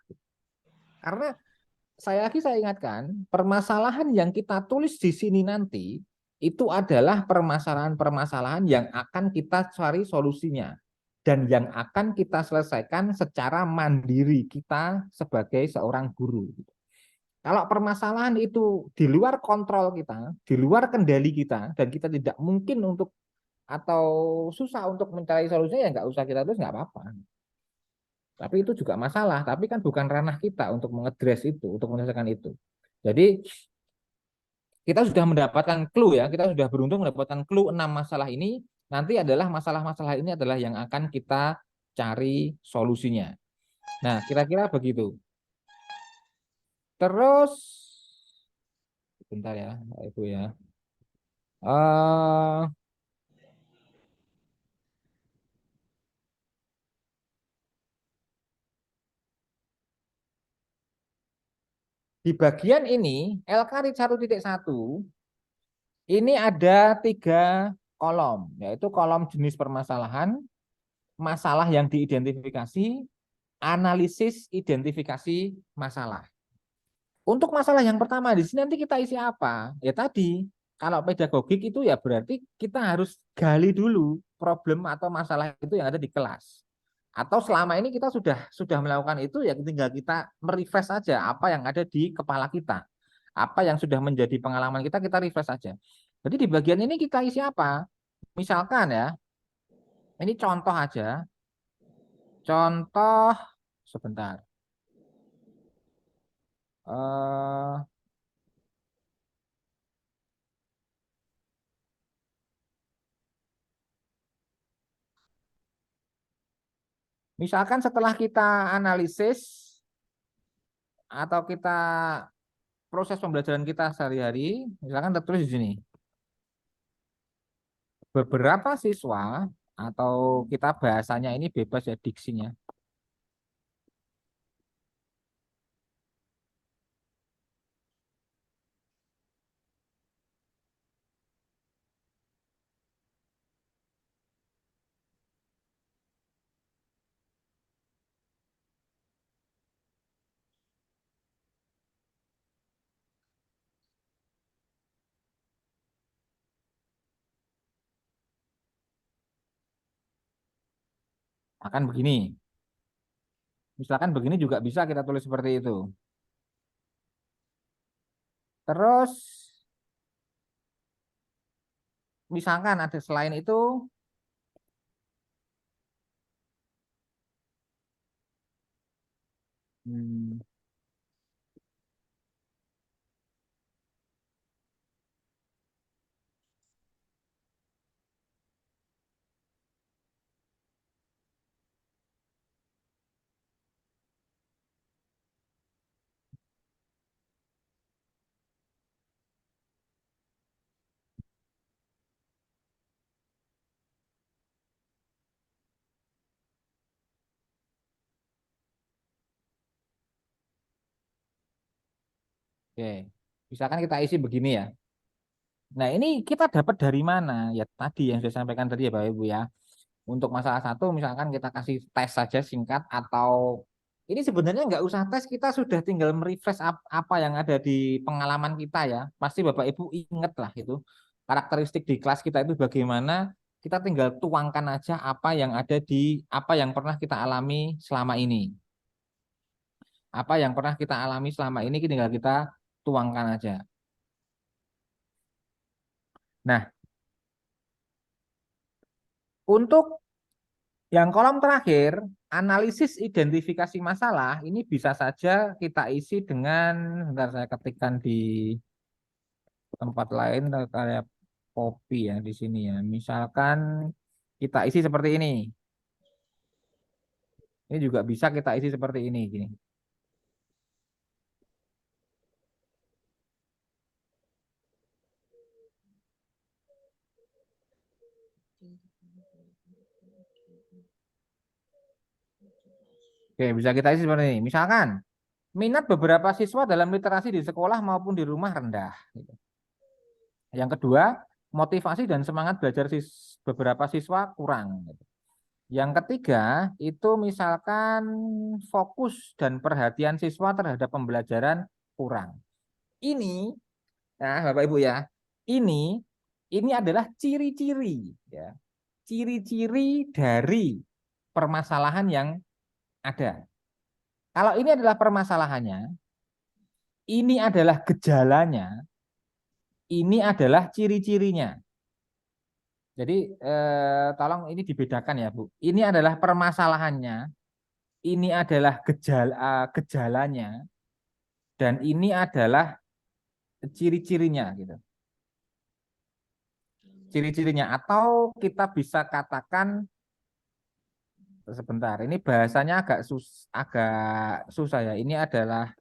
Karena saya ingatkan, permasalahan yang kita tulis di sini nanti itu adalah permasalahan-permasalahan yang akan kita cari solusinya dan yang akan kita selesaikan secara mandiri kita sebagai seorang guru. Kalau permasalahan itu di luar kontrol kita, di luar kendali kita, dan kita tidak mungkin untuk atau susah untuk mencari solusinya, ya nggak usah kita tulis, nggak apa-apa. Tapi itu juga masalah, tapi kan bukan ranah kita untuk mengadres itu, untuk menyelesaikan itu. Jadi kita sudah mendapatkan clue ya, kita sudah beruntung mendapatkan clue 6 masalah ini, nanti adalah masalah-masalah ini adalah yang akan kita cari solusinya. Nah, kira-kira begitu. Terus, bentar ya, Pak Ibu ya. Di bagian ini, LK 1.1, ini ada 3 kolom, yaitu kolom jenis permasalahan, masalah yang diidentifikasi, analisis identifikasi masalah. Untuk masalah yang pertama di sini nanti kita isi apa? Ya tadi, kalau pedagogik itu ya berarti kita harus gali dulu problem atau masalah itu yang ada di kelas. Atau selama ini kita sudah melakukan itu, ya tinggal kita merefresh saja apa yang ada di kepala kita. Apa yang sudah menjadi pengalaman kita refresh saja. Jadi di bagian ini kita isi apa? Misalkan ya, ini contoh aja. Contoh, sebentar. Misalkan setelah kita analisis atau kita proses pembelajaran kita sehari-hari, misalkan tertulis di sini. Beberapa siswa, atau kita bahasanya ini bebas ya diksinya. akan begini. Misalkan begini juga bisa kita tulis seperti itu. Terus misalkan ada selain itu oke, misalkan kita isi begini ya. Nah, ini kita dapat dari mana? Ya tadi yang saya sampaikan tadi ya Bapak Ibu ya. Untuk masalah satu, misalkan kita kasih tes saja singkat atau ini sebenarnya nggak usah tes, kita sudah tinggal merefresh apa yang ada di pengalaman kita ya. Pasti Bapak Ibu inget lah itu. Karakteristik di kelas kita itu bagaimana, kita tinggal tuangkan aja apa yang ada di, apa yang pernah kita alami selama ini. Apa yang pernah kita alami selama ini tinggal kita tuangkan aja. Nah, untuk yang kolom terakhir, analisis identifikasi masalah, ini bisa saja kita isi dengan, bentar saya ketikkan di tempat lain, kayak copy ya di sini ya. Misalkan kita isi seperti ini. Ini juga bisa kita isi seperti ini. Gini. Oke, bisa kita isi seperti ini. Misalkan, minat beberapa siswa dalam literasi di sekolah maupun di rumah rendah. Yang kedua, motivasi dan semangat belajar beberapa siswa kurang. Yang ketiga, itu misalkan fokus dan perhatian siswa terhadap pembelajaran kurang. Ini, nah Bapak Ibu ya, ini adalah ciri-ciri ya. Ciri-ciri dari permasalahan yang ada. Kalau ini adalah permasalahannya, ini adalah gejalanya, ini adalah ciri-cirinya. Jadi tolong ini dibedakan ya Bu. Ini adalah permasalahannya, ini adalah gejalanya, dan ini adalah ciri-cirinya gitu. Ciri-cirinya, atau kita bisa katakan, sebentar, ini bahasanya agak susah ya. Ini adalah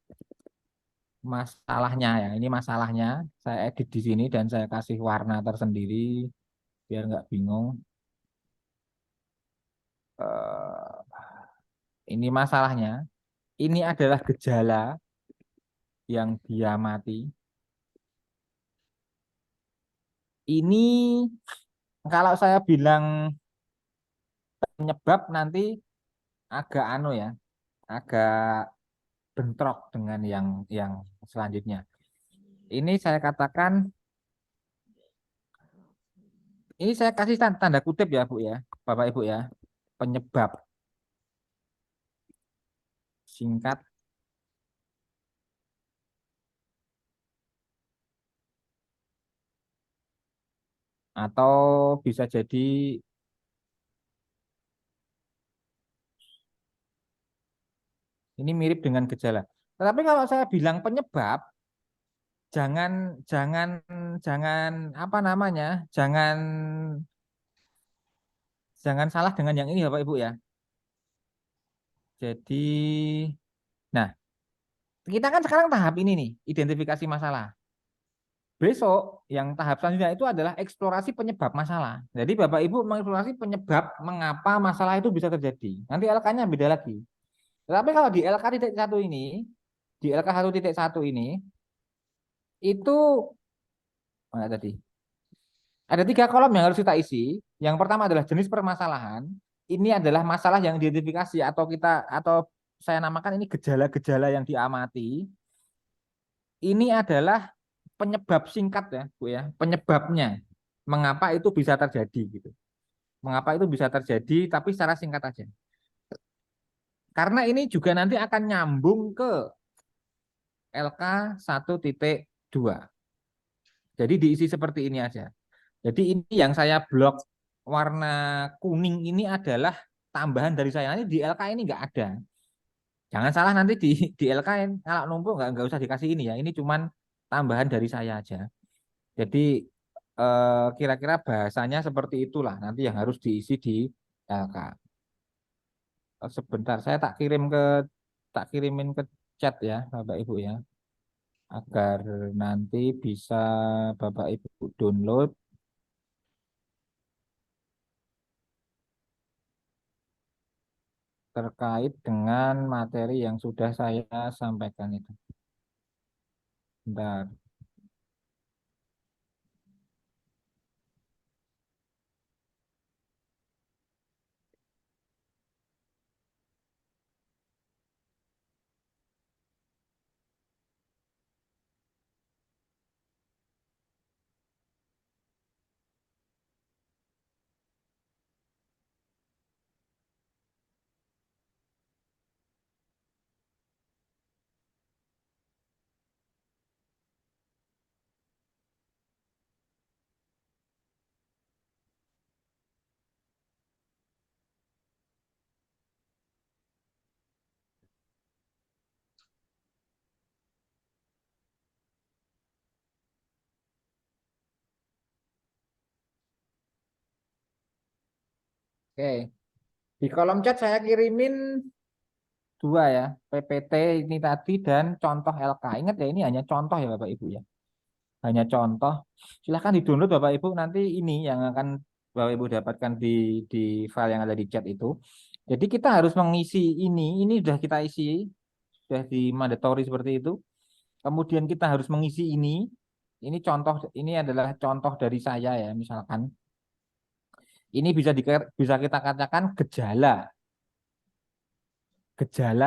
masalahnya ya. Ini masalahnya. Saya edit di sini dan saya kasih warna tersendiri biar nggak bingung. Ini masalahnya. Ini adalah gejala yang diamati. Ini kalau saya bilang penyebab nanti agak ya, agak bentrok dengan yang selanjutnya. Ini saya katakan, ini saya kasih tanda kutip ya Bu ya, Bapak Ibu ya, penyebab singkat atau bisa jadi ini mirip dengan gejala. Tetapi kalau saya bilang penyebab, jangan apa namanya, jangan salah dengan yang ini Bapak Ibu ya. Jadi, nah, kita kan sekarang tahap ini nih, identifikasi masalah. Besok yang tahap selanjutnya itu adalah eksplorasi penyebab masalah. Jadi Bapak Ibu mengeksplorasi penyebab mengapa masalah itu bisa terjadi. Nanti LK-nya beda lagi. Tetapi kalau di LK.1 ini, di LK1.1 ini, itu mana tadi? Ada 3 kolom yang harus kita isi. Yang pertama adalah jenis permasalahan. Ini adalah masalah yang diidentifikasi atau saya namakan ini gejala-gejala yang diamati. Ini adalah penyebab singkat ya, Bu ya. Penyebabnya. Mengapa itu bisa terjadi gitu. Mengapa itu bisa terjadi tapi secara singkat aja. Karena ini juga nanti akan nyambung ke LK 1.2. Jadi diisi seperti ini aja. Jadi ini yang saya blok warna kuning ini adalah tambahan dari saya. Nanti di LK ini nggak ada. Jangan salah nanti di LK kalau numpuk nggak usah dikasih ini ya. Ini cuman tambahan dari saya aja. Jadi kira-kira bahasanya seperti itulah nanti yang harus diisi di LK. Sebentar, saya tak kirimin ke chat ya, Bapak Ibu ya, agar nanti bisa Bapak Ibu download. Terkait dengan materi yang sudah saya sampaikan itu. Bentar. Oke, di kolom chat saya kirimin 2 ya, PPT ini tadi dan contoh LK. Ingat ya, ini hanya contoh ya Bapak Ibu ya. Hanya contoh. Silahkan di-download Bapak Ibu, nanti ini yang akan Bapak Ibu dapatkan di file yang ada di chat itu. Jadi kita harus mengisi ini sudah kita isi, sudah di mandatory seperti itu. Kemudian kita harus mengisi ini contoh, ini adalah contoh dari saya ya, misalkan. Ini bisa kita katakan gejala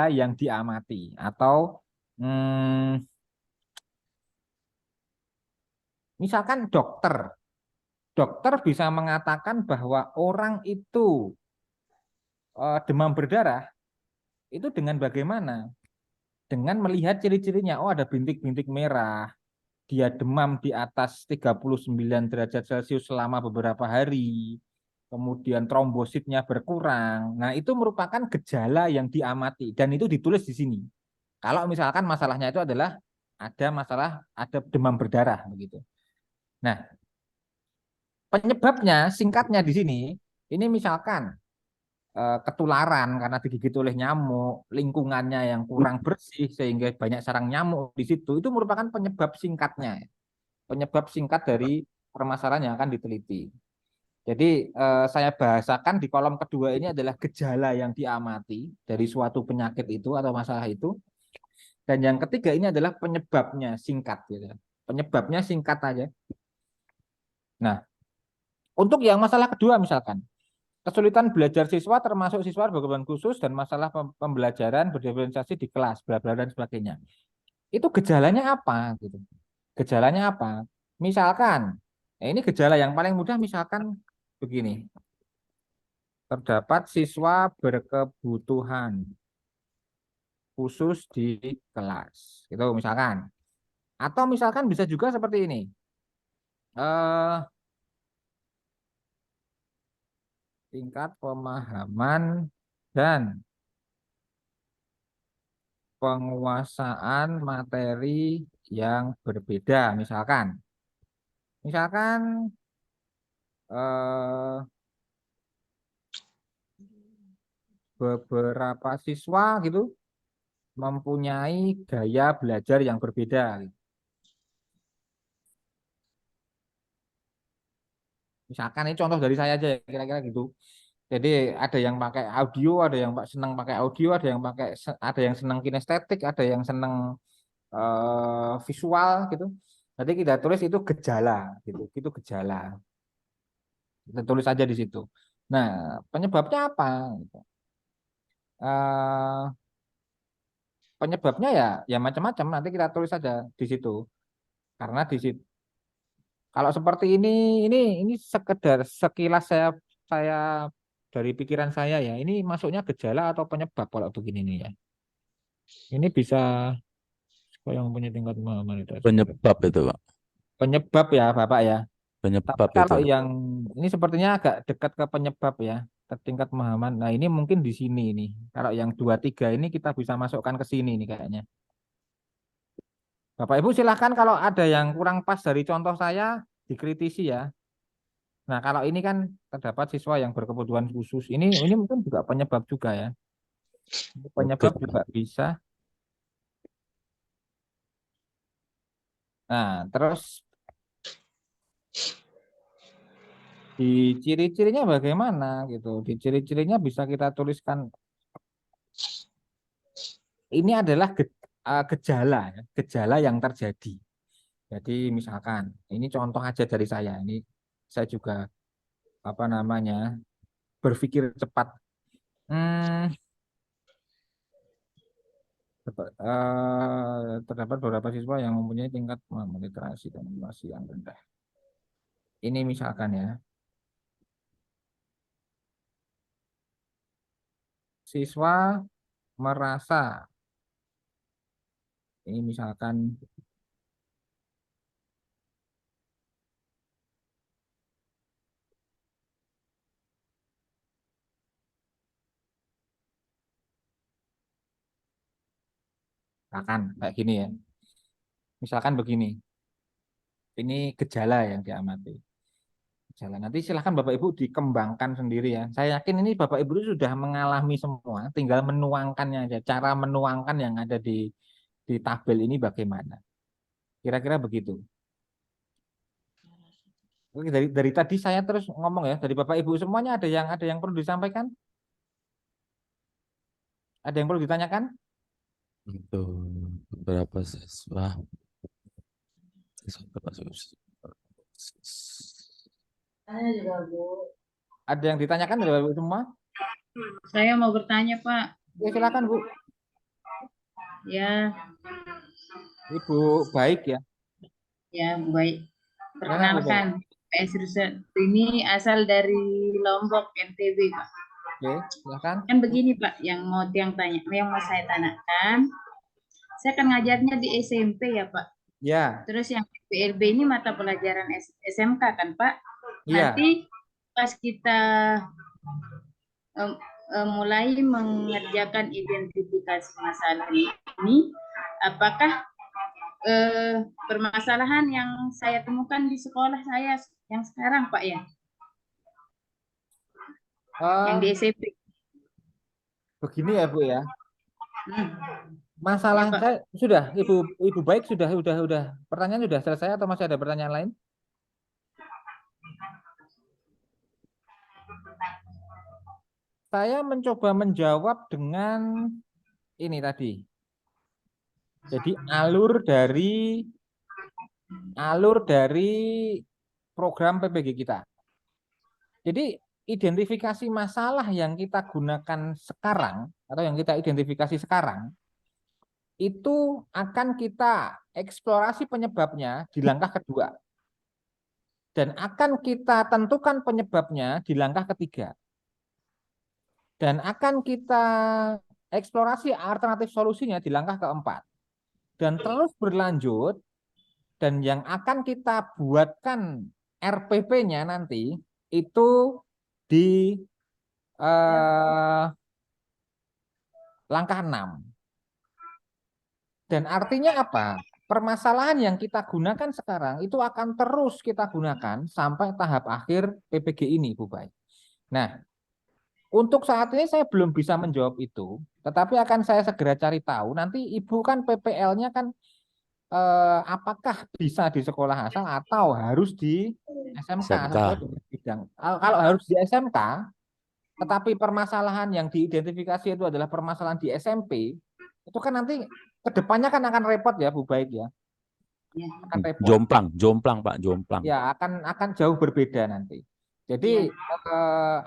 yang diamati atau misalkan dokter bisa mengatakan bahwa orang itu demam berdarah itu dengan bagaimana? Dengan melihat ciri-cirinya, oh ada bintik-bintik merah, dia demam di atas 39 derajat Celcius selama beberapa hari, kemudian trombositnya berkurang. Nah, itu merupakan gejala yang diamati dan itu ditulis di sini. Kalau misalkan masalahnya itu adalah ada demam berdarah begitu. Nah, penyebabnya singkatnya di sini, ini misalkan ketularan karena digigit oleh nyamuk, lingkungannya yang kurang bersih sehingga banyak sarang nyamuk di situ, itu merupakan penyebab singkatnya. Penyebab singkat dari permasalahan yang akan diteliti. Jadi saya bahasakan di kolom kedua ini adalah gejala yang diamati dari suatu penyakit itu atau masalah itu. Dan yang ketiga ini adalah penyebabnya singkat. Gitu. Penyebabnya singkat aja. Nah, untuk yang masalah kedua misalkan, kesulitan belajar siswa termasuk siswa berkebutuhan khusus dan masalah pembelajaran berdiferensiasi di kelas, bla bla dan sebagainya. Itu gejalanya apa gitu. Gejalanya apa? Misalkan, ini gejala yang paling mudah misalkan begini. Terdapat siswa berkebutuhan khusus di kelas. Gitu misalkan. Atau misalkan bisa juga seperti ini. Tingkat pemahaman dan penguasaan materi yang berbeda misalkan beberapa siswa gitu mempunyai gaya belajar yang berbeda gitu. Misalkan ini contoh dari saya aja kira-kira gitu. Jadi ada yang pakai audio, ada yang senang pakai audio, ada yang senang kinestetik, ada yang senang visual gitu. Nanti kita tulis itu gejala gitu. Itu gejala. Kita tulis aja di situ. Nah, penyebabnya apa? Penyebabnya ya macam-macam. Nanti kita tulis saja di situ. Karena di situ kalau seperti ini sekedar sekilas saya dari pikiran saya ya, ini masuknya gejala atau penyebab kalau begini nih ya. Ini bisa yang punya tingkat pemahaman Penyebab itu, Pak. penyebab ya Bapak ya. Penyebab Tapi kalau itu. yang ini sepertinya agak dekat ke penyebab ya, tingkat pemahaman. Nah ini mungkin di sini nih. Kalau yang 2-3 ini kita bisa masukkan ke sini nih kayaknya. Bapak Ibu silahkan kalau ada yang kurang pas dari contoh saya dikritisi ya. Nah kalau ini kan terdapat siswa yang berkebutuhan khusus. Ini mungkin juga penyebab juga ya. Penyebab Oke. juga bisa. Nah terus di ciri-cirinya bagaimana gitu. Di ciri-cirinya bisa kita tuliskan. Ini adalah gejala ya, gejala yang terjadi. Jadi misalkan ini contoh aja dari saya. Ini saya juga apa namanya berpikir cepat. Terdapat beberapa siswa yang mempunyai tingkat literasi dan informasi yang rendah. Ini misalkan ya. Siswa merasa ini misalkan kayak gini ya. Misalkan begini. Ini gejala yang diamati. Gejala. Nanti silahkan Bapak Ibu dikembangkan sendiri ya. Saya yakin ini Bapak Ibu sudah mengalami semua, tinggal menuangkannya aja. Cara menuangkan yang ada di tabel ini bagaimana. Kira-kira begitu. Oke, dari tadi saya terus ngomong ya, dari Bapak Ibu semuanya ada yang perlu disampaikan? Ada yang perlu ditanyakan? Untuk beberapa siswa. Ada yang ditanyakan dari Bapak Ibu semua? Saya mau bertanya, Pak. Ya, silakan Bu. Ya, Ibu baik ya. ya baik. Perkenalkan, PS Rusat ini asal dari Lombok, NTB, Pak. Oke, silakan. Kan begini, Pak, yang mau saya tanyakan. Saya kan ngajarnya di SMP ya, Pak. Ya. Terus yang PLB ini mata pelajaran SMK kan, Pak? Iya. Nanti pas kita mulai mengerjakan identifikasi masalah ini, apakah permasalahan yang saya temukan di sekolah saya yang sekarang, Pak ya? Yang di SMP. Begini ya, Bu ya. Masalah ya, saya sudah, Ibu baik sudah. Pertanyaan sudah selesai atau masih ada pertanyaan lain? Saya mencoba menjawab dengan ini tadi. Jadi alur dari program PPG kita. Jadi identifikasi masalah yang kita gunakan sekarang atau yang kita identifikasi sekarang itu akan kita eksplorasi penyebabnya di langkah kedua. Dan akan kita tentukan penyebabnya di langkah ketiga. Dan akan kita eksplorasi alternatif solusinya di langkah keempat. Dan terus berlanjut, dan yang akan kita buatkan RPP-nya nanti itu di langkah 6. Dan artinya apa? Permasalahan yang kita gunakan sekarang itu akan terus kita gunakan sampai tahap akhir PPG ini, Bu Baik. Nah, untuk saat ini saya belum bisa menjawab itu, tetapi akan saya segera cari tahu. Nanti Ibu kan PPL-nya kan apakah bisa di sekolah asal atau harus di SMK. Kalau harus di SMK, tetapi permasalahan yang diidentifikasi itu adalah permasalahan di SMP, itu kan nanti kedepannya kan akan repot ya, Bu Baik ya. Akan repot. Jomplang Pak, jomplang. Ya, akan jauh berbeda nanti. Jadi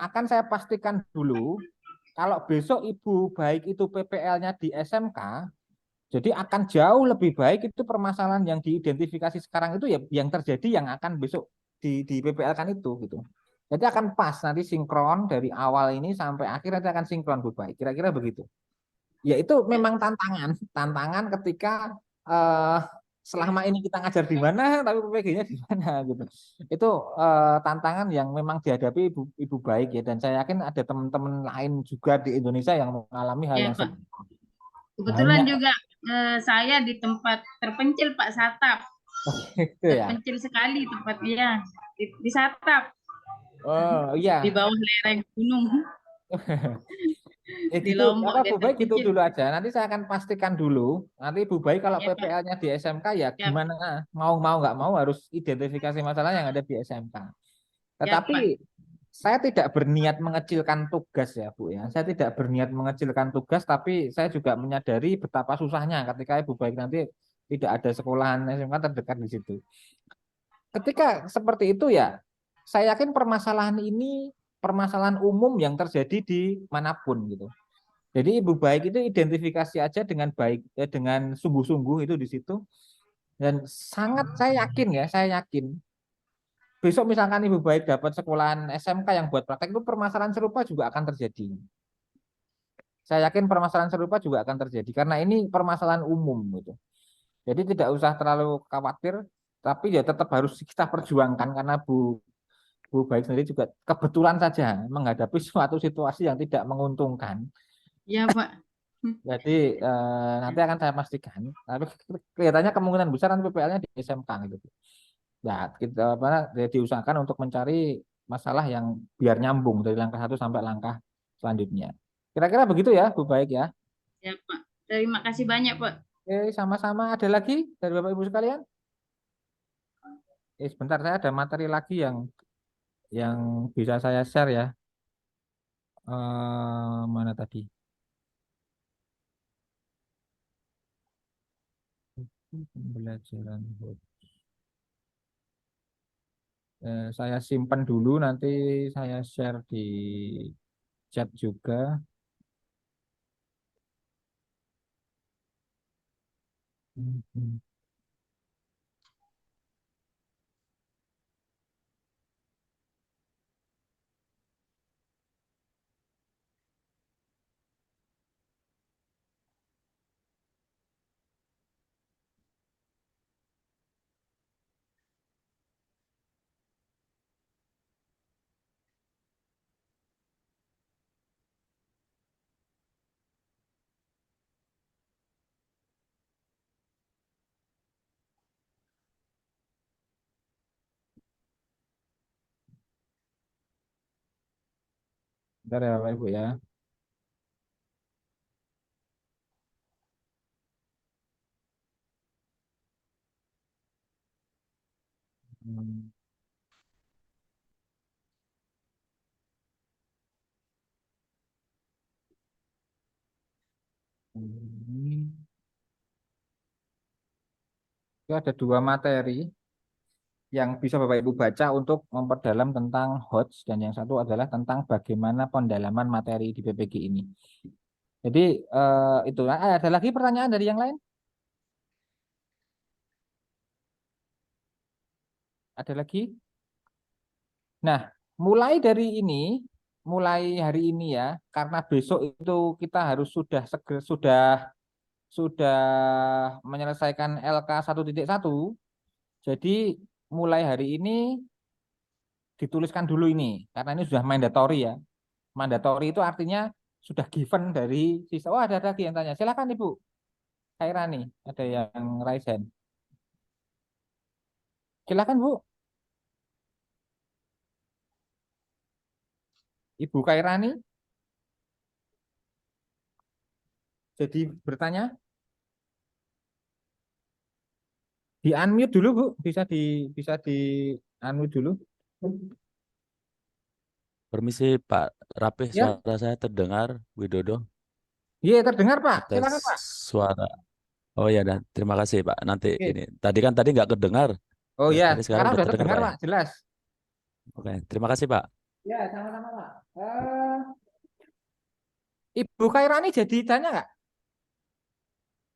akan saya pastikan dulu kalau besok Ibu Baik itu PPL-nya di SMK, jadi akan jauh lebih baik itu permasalahan yang diidentifikasi sekarang itu ya yang terjadi yang akan besok di PPL kan itu gitu. Jadi akan pas nanti sinkron dari awal ini sampai akhir nanti akan sinkron Bu Baik. Kira-kira begitu. Ya itu memang tantangan ketika eh, selama ini kita ngajar di mana, tapi PPG-nya di mana gitu. Itu tantangan yang memang dihadapi Ibu Baik ya, dan saya yakin ada teman-teman lain juga di Indonesia yang mengalami hal Ya, yang Pak. serupa. Kebetulan Banyak. juga saya di tempat terpencil Pak Satap. Gitu ya. Terpencil sekali tempatnya di Satap, Oh iya. di bawah lereng gunung. Di Gitu, Lombok apa dia Bu Baik gitu terpencil. dulu aja. Nanti saya akan pastikan dulu. Nanti Bu Baik kalau Ya, Pak. PPL-nya di SMK ya Ya, gimana, mau nggak mau harus identifikasi masalah yang ada di SMK. Tetapi saya tidak berniat mengecilkan tugas ya Bu ya. Saya tidak berniat mengecilkan tugas, tapi saya juga menyadari betapa susahnya ketika Ibu Baik nanti tidak ada sekolahan SMK terdekat di situ. Ketika seperti itu ya, saya yakin permasalahan ini permasalahan umum yang terjadi di manapun gitu. Jadi Ibu Baik itu identifikasi aja dengan baik, dengan sungguh-sungguh itu di situ. Dan sangat saya yakin besok misalkan Ibu Baik dapat sekolahan SMK yang buat praktek itu permasalahan serupa juga akan terjadi. Saya yakin permasalahan serupa juga akan terjadi karena ini permasalahan umum gitu. Jadi tidak usah terlalu khawatir, tapi ya tetap harus kita perjuangkan karena Bu Baik sendiri juga kebetulan saja menghadapi suatu situasi yang tidak menguntungkan. Ya, Pak. Jadi nanti akan saya pastikan, tapi kelihatannya kemungkinan besar nanti PPL-nya di SMK gitu. Ya, kita diusahakan untuk mencari masalah yang biar nyambung dari langkah 1 sampai langkah selanjutnya. Kira-kira begitu ya, Bu Baik ya. Ya, Pak. Terima kasih banyak, Pak. Oke, sama-sama. Ada lagi dari Bapak Ibu sekalian? Sebentar, saya ada materi lagi yang bisa saya share ya. Mana tadi? Pembelajaran. Saya simpan dulu, nanti saya share di chat juga. Bentar ya Bapak Ibu ya. Hmm. Itu ada 2 materi yang bisa Bapak Ibu baca untuk memperdalam tentang HOTS, dan yang satu adalah tentang bagaimana pendalaman materi di PPG ini. Jadi itu ada lagi pertanyaan dari yang lain? Ada lagi? Nah, mulai dari ini, mulai hari ini ya, karena besok itu kita harus sudah menyelesaikan LK 1.1. Jadi mulai hari ini dituliskan dulu ini, karena ini sudah mandatory ya. Mandatory itu artinya sudah given dari siswa. Oh, ada lagi yang tanya. Silakan Ibu Khairani, ada yang raise hand. Silakan Bu. Ibu Khairani. Jadi bertanya. Di unmute dulu Bu, bisa di unmute dulu. Permisi Pak Rapih, Ya. suara saya terdengar, Widodo. Iya, terdengar Pak. Tes Silakan Pak. suara. Oh ya, dan terima kasih Pak. Nanti Oke. ini tadi nggak kedengar. Oh ya, Ini sekarang sekarang udah sudah terdengar Pak ya? Pak, jelas. Oke, terima kasih Pak. Ya, sama-sama Pak. Ibu Khairani jadi tanya nggak?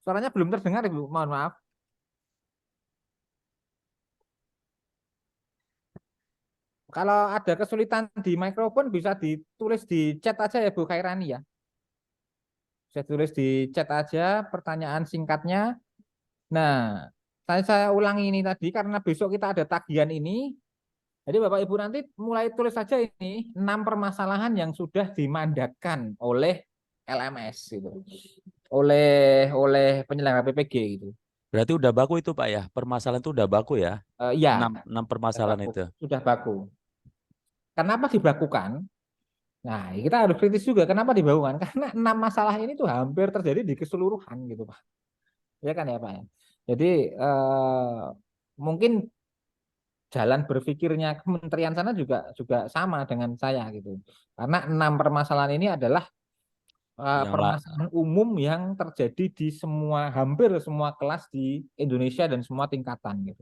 Suaranya belum terdengar Ibu, mohon maaf. Kalau ada kesulitan di mikrofon bisa ditulis di chat aja ya Bu Khairani ya. Saya tulis di chat aja pertanyaan singkatnya. Nah, saya ulangi ini tadi karena besok kita ada tagihan ini. Jadi Bapak Ibu nanti mulai tulis saja ini 6 permasalahan yang sudah dimandatkan oleh LMS gitu. Oleh penyelenggara PPG gitu. Berarti udah baku itu Pak ya? Permasalahan itu udah baku ya? Iya. 6 permasalahan itu. Sudah baku. Kenapa dibakukan? Nah, kita harus kritis juga. Kenapa dibakukan? Karena 6 masalah ini tuh hampir terjadi di keseluruhan gitu Pak. Ya kan ya Pak ya. Jadi mungkin jalan berpikirnya kementerian sana juga sama dengan saya gitu. Karena 6 permasalahan ini adalah permasalahan umum yang terjadi di hampir semua kelas di Indonesia dan semua tingkatan gitu.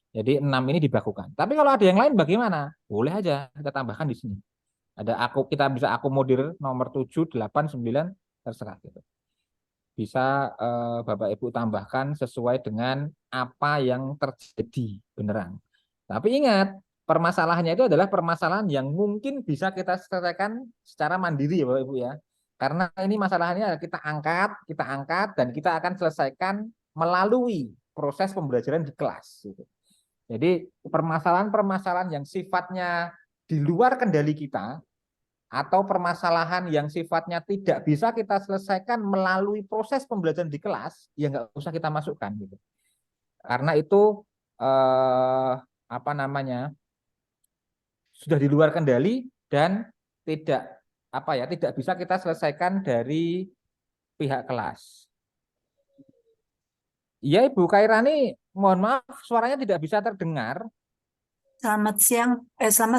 Jadi 6 ini dibakukan. Tapi kalau ada yang lain bagaimana? Boleh aja kita tambahkan di sini. Kita bisa akomodir nomor 7, 8, 9 terserah gitu. Bisa Bapak Ibu tambahkan sesuai dengan apa yang terjadi beneran. Tapi ingat, permasalahannya itu adalah permasalahan yang mungkin bisa kita selesaikan secara mandiri ya Bapak Ibu ya. Karena ini masalahnya kita angkat dan kita akan selesaikan melalui proses pembelajaran di kelas gitu. Jadi permasalahan-permasalahan yang sifatnya di luar kendali kita atau permasalahan yang sifatnya tidak bisa kita selesaikan melalui proses pembelajaran di kelas, ya nggak usah kita masukkan gitu. Karena itu sudah di luar kendali dan tidak bisa kita selesaikan dari pihak kelas. Iya Ibu Khairani, mohon maaf suaranya tidak bisa terdengar. Selamat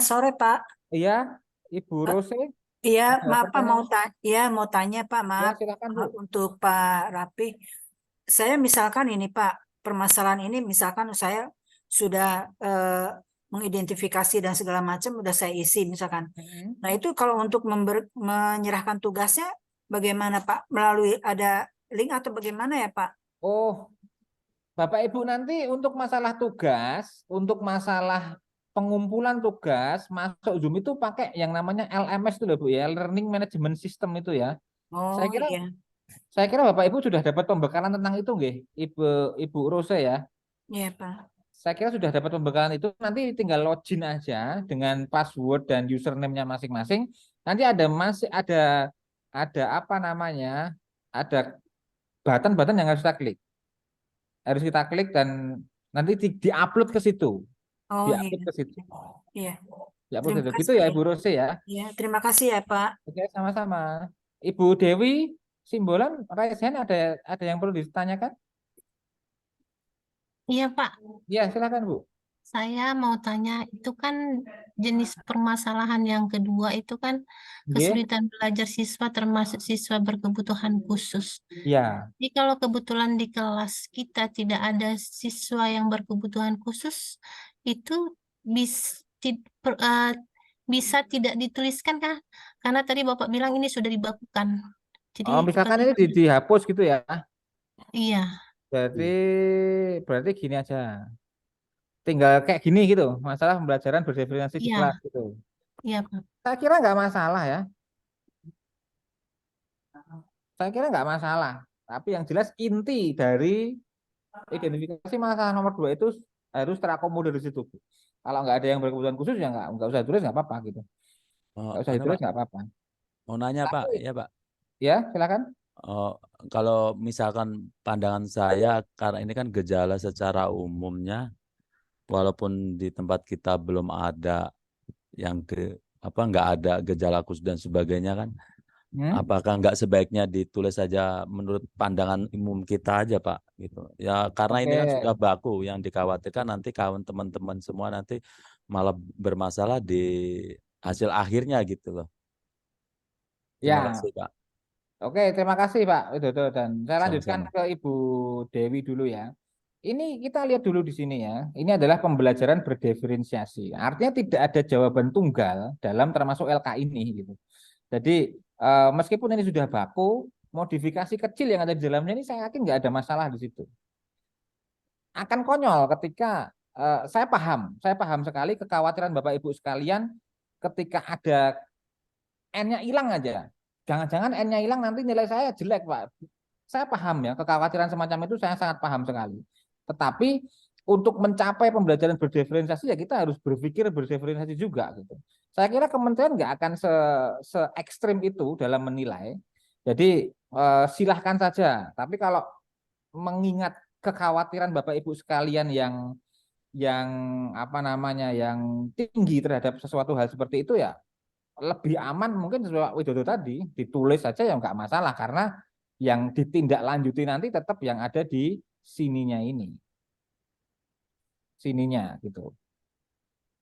sore Pak. Iya, Ibu Rose. Iya, maaf Pak, mau tanya Pak, maaf. Ya, silakan, Bu. Untuk Pak Rapi. Saya misalkan ini Pak, permasalahan ini misalkan saya sudah mengidentifikasi dan segala macam udah saya isi misalkan. Nah, itu kalau untuk menyerahkan tugasnya bagaimana Pak? Melalui ada link atau bagaimana ya Pak? Oh, Bapak Ibu nanti untuk masalah tugas, untuk masalah pengumpulan tugas masuk Zoom itu pakai yang namanya LMS itu loh Bu ya, Learning Management System itu ya. Oh, saya kira Bapak Ibu sudah dapat pembekalan tentang itu nggih, Ibu Rose ya. Iya Pak. Saya kira sudah dapat pembekalan itu, nanti tinggal login aja dengan password dan username-nya masing-masing. Nanti ada button-button yang harus kita klik. Harus kita klik dan nanti di-upload ke situ. Oh, Di-upload ke situ. Iya. Di-upload ke situ. Gitu ya Ibu Rose ya. Iya, terima kasih ya Pak. Oke, sama-sama. Ibu Dewi Simbolan, raise hand, ada yang perlu ditanyakan? Iya Pak, Ya, silakan Bu. saya mau tanya, itu kan jenis permasalahan yang kedua itu kan kesulitan belajar siswa termasuk siswa berkebutuhan khusus. Ya. Jadi kalau kebetulan di kelas kita tidak ada siswa yang berkebutuhan khusus, itu bisa tidak dituliskan kah? Karena tadi Bapak bilang ini sudah dibakukan. Jadi Misalkan ini dihapus gitu ya. Iya. Berarti gini aja. Tinggal kayak gini gitu, masalah pembelajaran berdifferensiasi di kelas gitu. Iya, Pak. Saya kira nggak masalah ya. Saya kira nggak masalah. Tapi yang jelas inti dari identifikasi masalah nomor 2 itu harus terakomodir di situ. Kalau nggak ada yang berkebutuhan khusus ya nggak usah tulis, nggak apa-apa gitu. Nggak usah ditulis, nggak apa-apa. Mau nanya Pak, ya Pak. Ya, silakan. Kalau misalkan pandangan saya, karena ini kan gejala secara umumnya, walaupun di tempat kita belum ada yang nggak ada gejala khusus dan sebagainya kan, apakah nggak sebaiknya ditulis saja menurut pandangan umum kita aja Pak gitu ya, karena ini kan sudah baku, yang dikhawatirkan nanti kawan teman-teman semua nanti malah bermasalah di hasil akhirnya gitu loh. Terima kasih Pak. Oke, terima kasih Pak Widodo, dan saya lanjutkan ke Ibu Dewi dulu ya. Ini kita lihat dulu di sini ya. Ini adalah pembelajaran berdiferensiasi. Artinya tidak ada jawaban tunggal dalam termasuk LK ini gitu. Jadi meskipun ini sudah baku, modifikasi kecil yang ada di dalamnya ini saya yakin nggak ada masalah di situ. Akan konyol ketika saya paham sekali kekhawatiran Bapak Ibu sekalian ketika ada N-nya hilang aja. Jangan-jangan N-nya hilang nanti nilai saya jelek, Pak. Saya paham ya, kekhawatiran semacam itu saya sangat paham sekali. Tetapi untuk mencapai pembelajaran berdiferensiasi ya kita harus berpikir berdiferensiasi juga gitu. Saya kira kementerian nggak akan se ekstrim itu dalam menilai. Jadi silahkan saja. Tapi kalau mengingat kekhawatiran Bapak Ibu sekalian yang apa namanya yang tinggi terhadap sesuatu hal seperti itu ya lebih aman mungkin Pak Widodo tadi ditulis saja ya nggak masalah karena yang ditindaklanjuti nanti tetap yang ada di sininya gitu.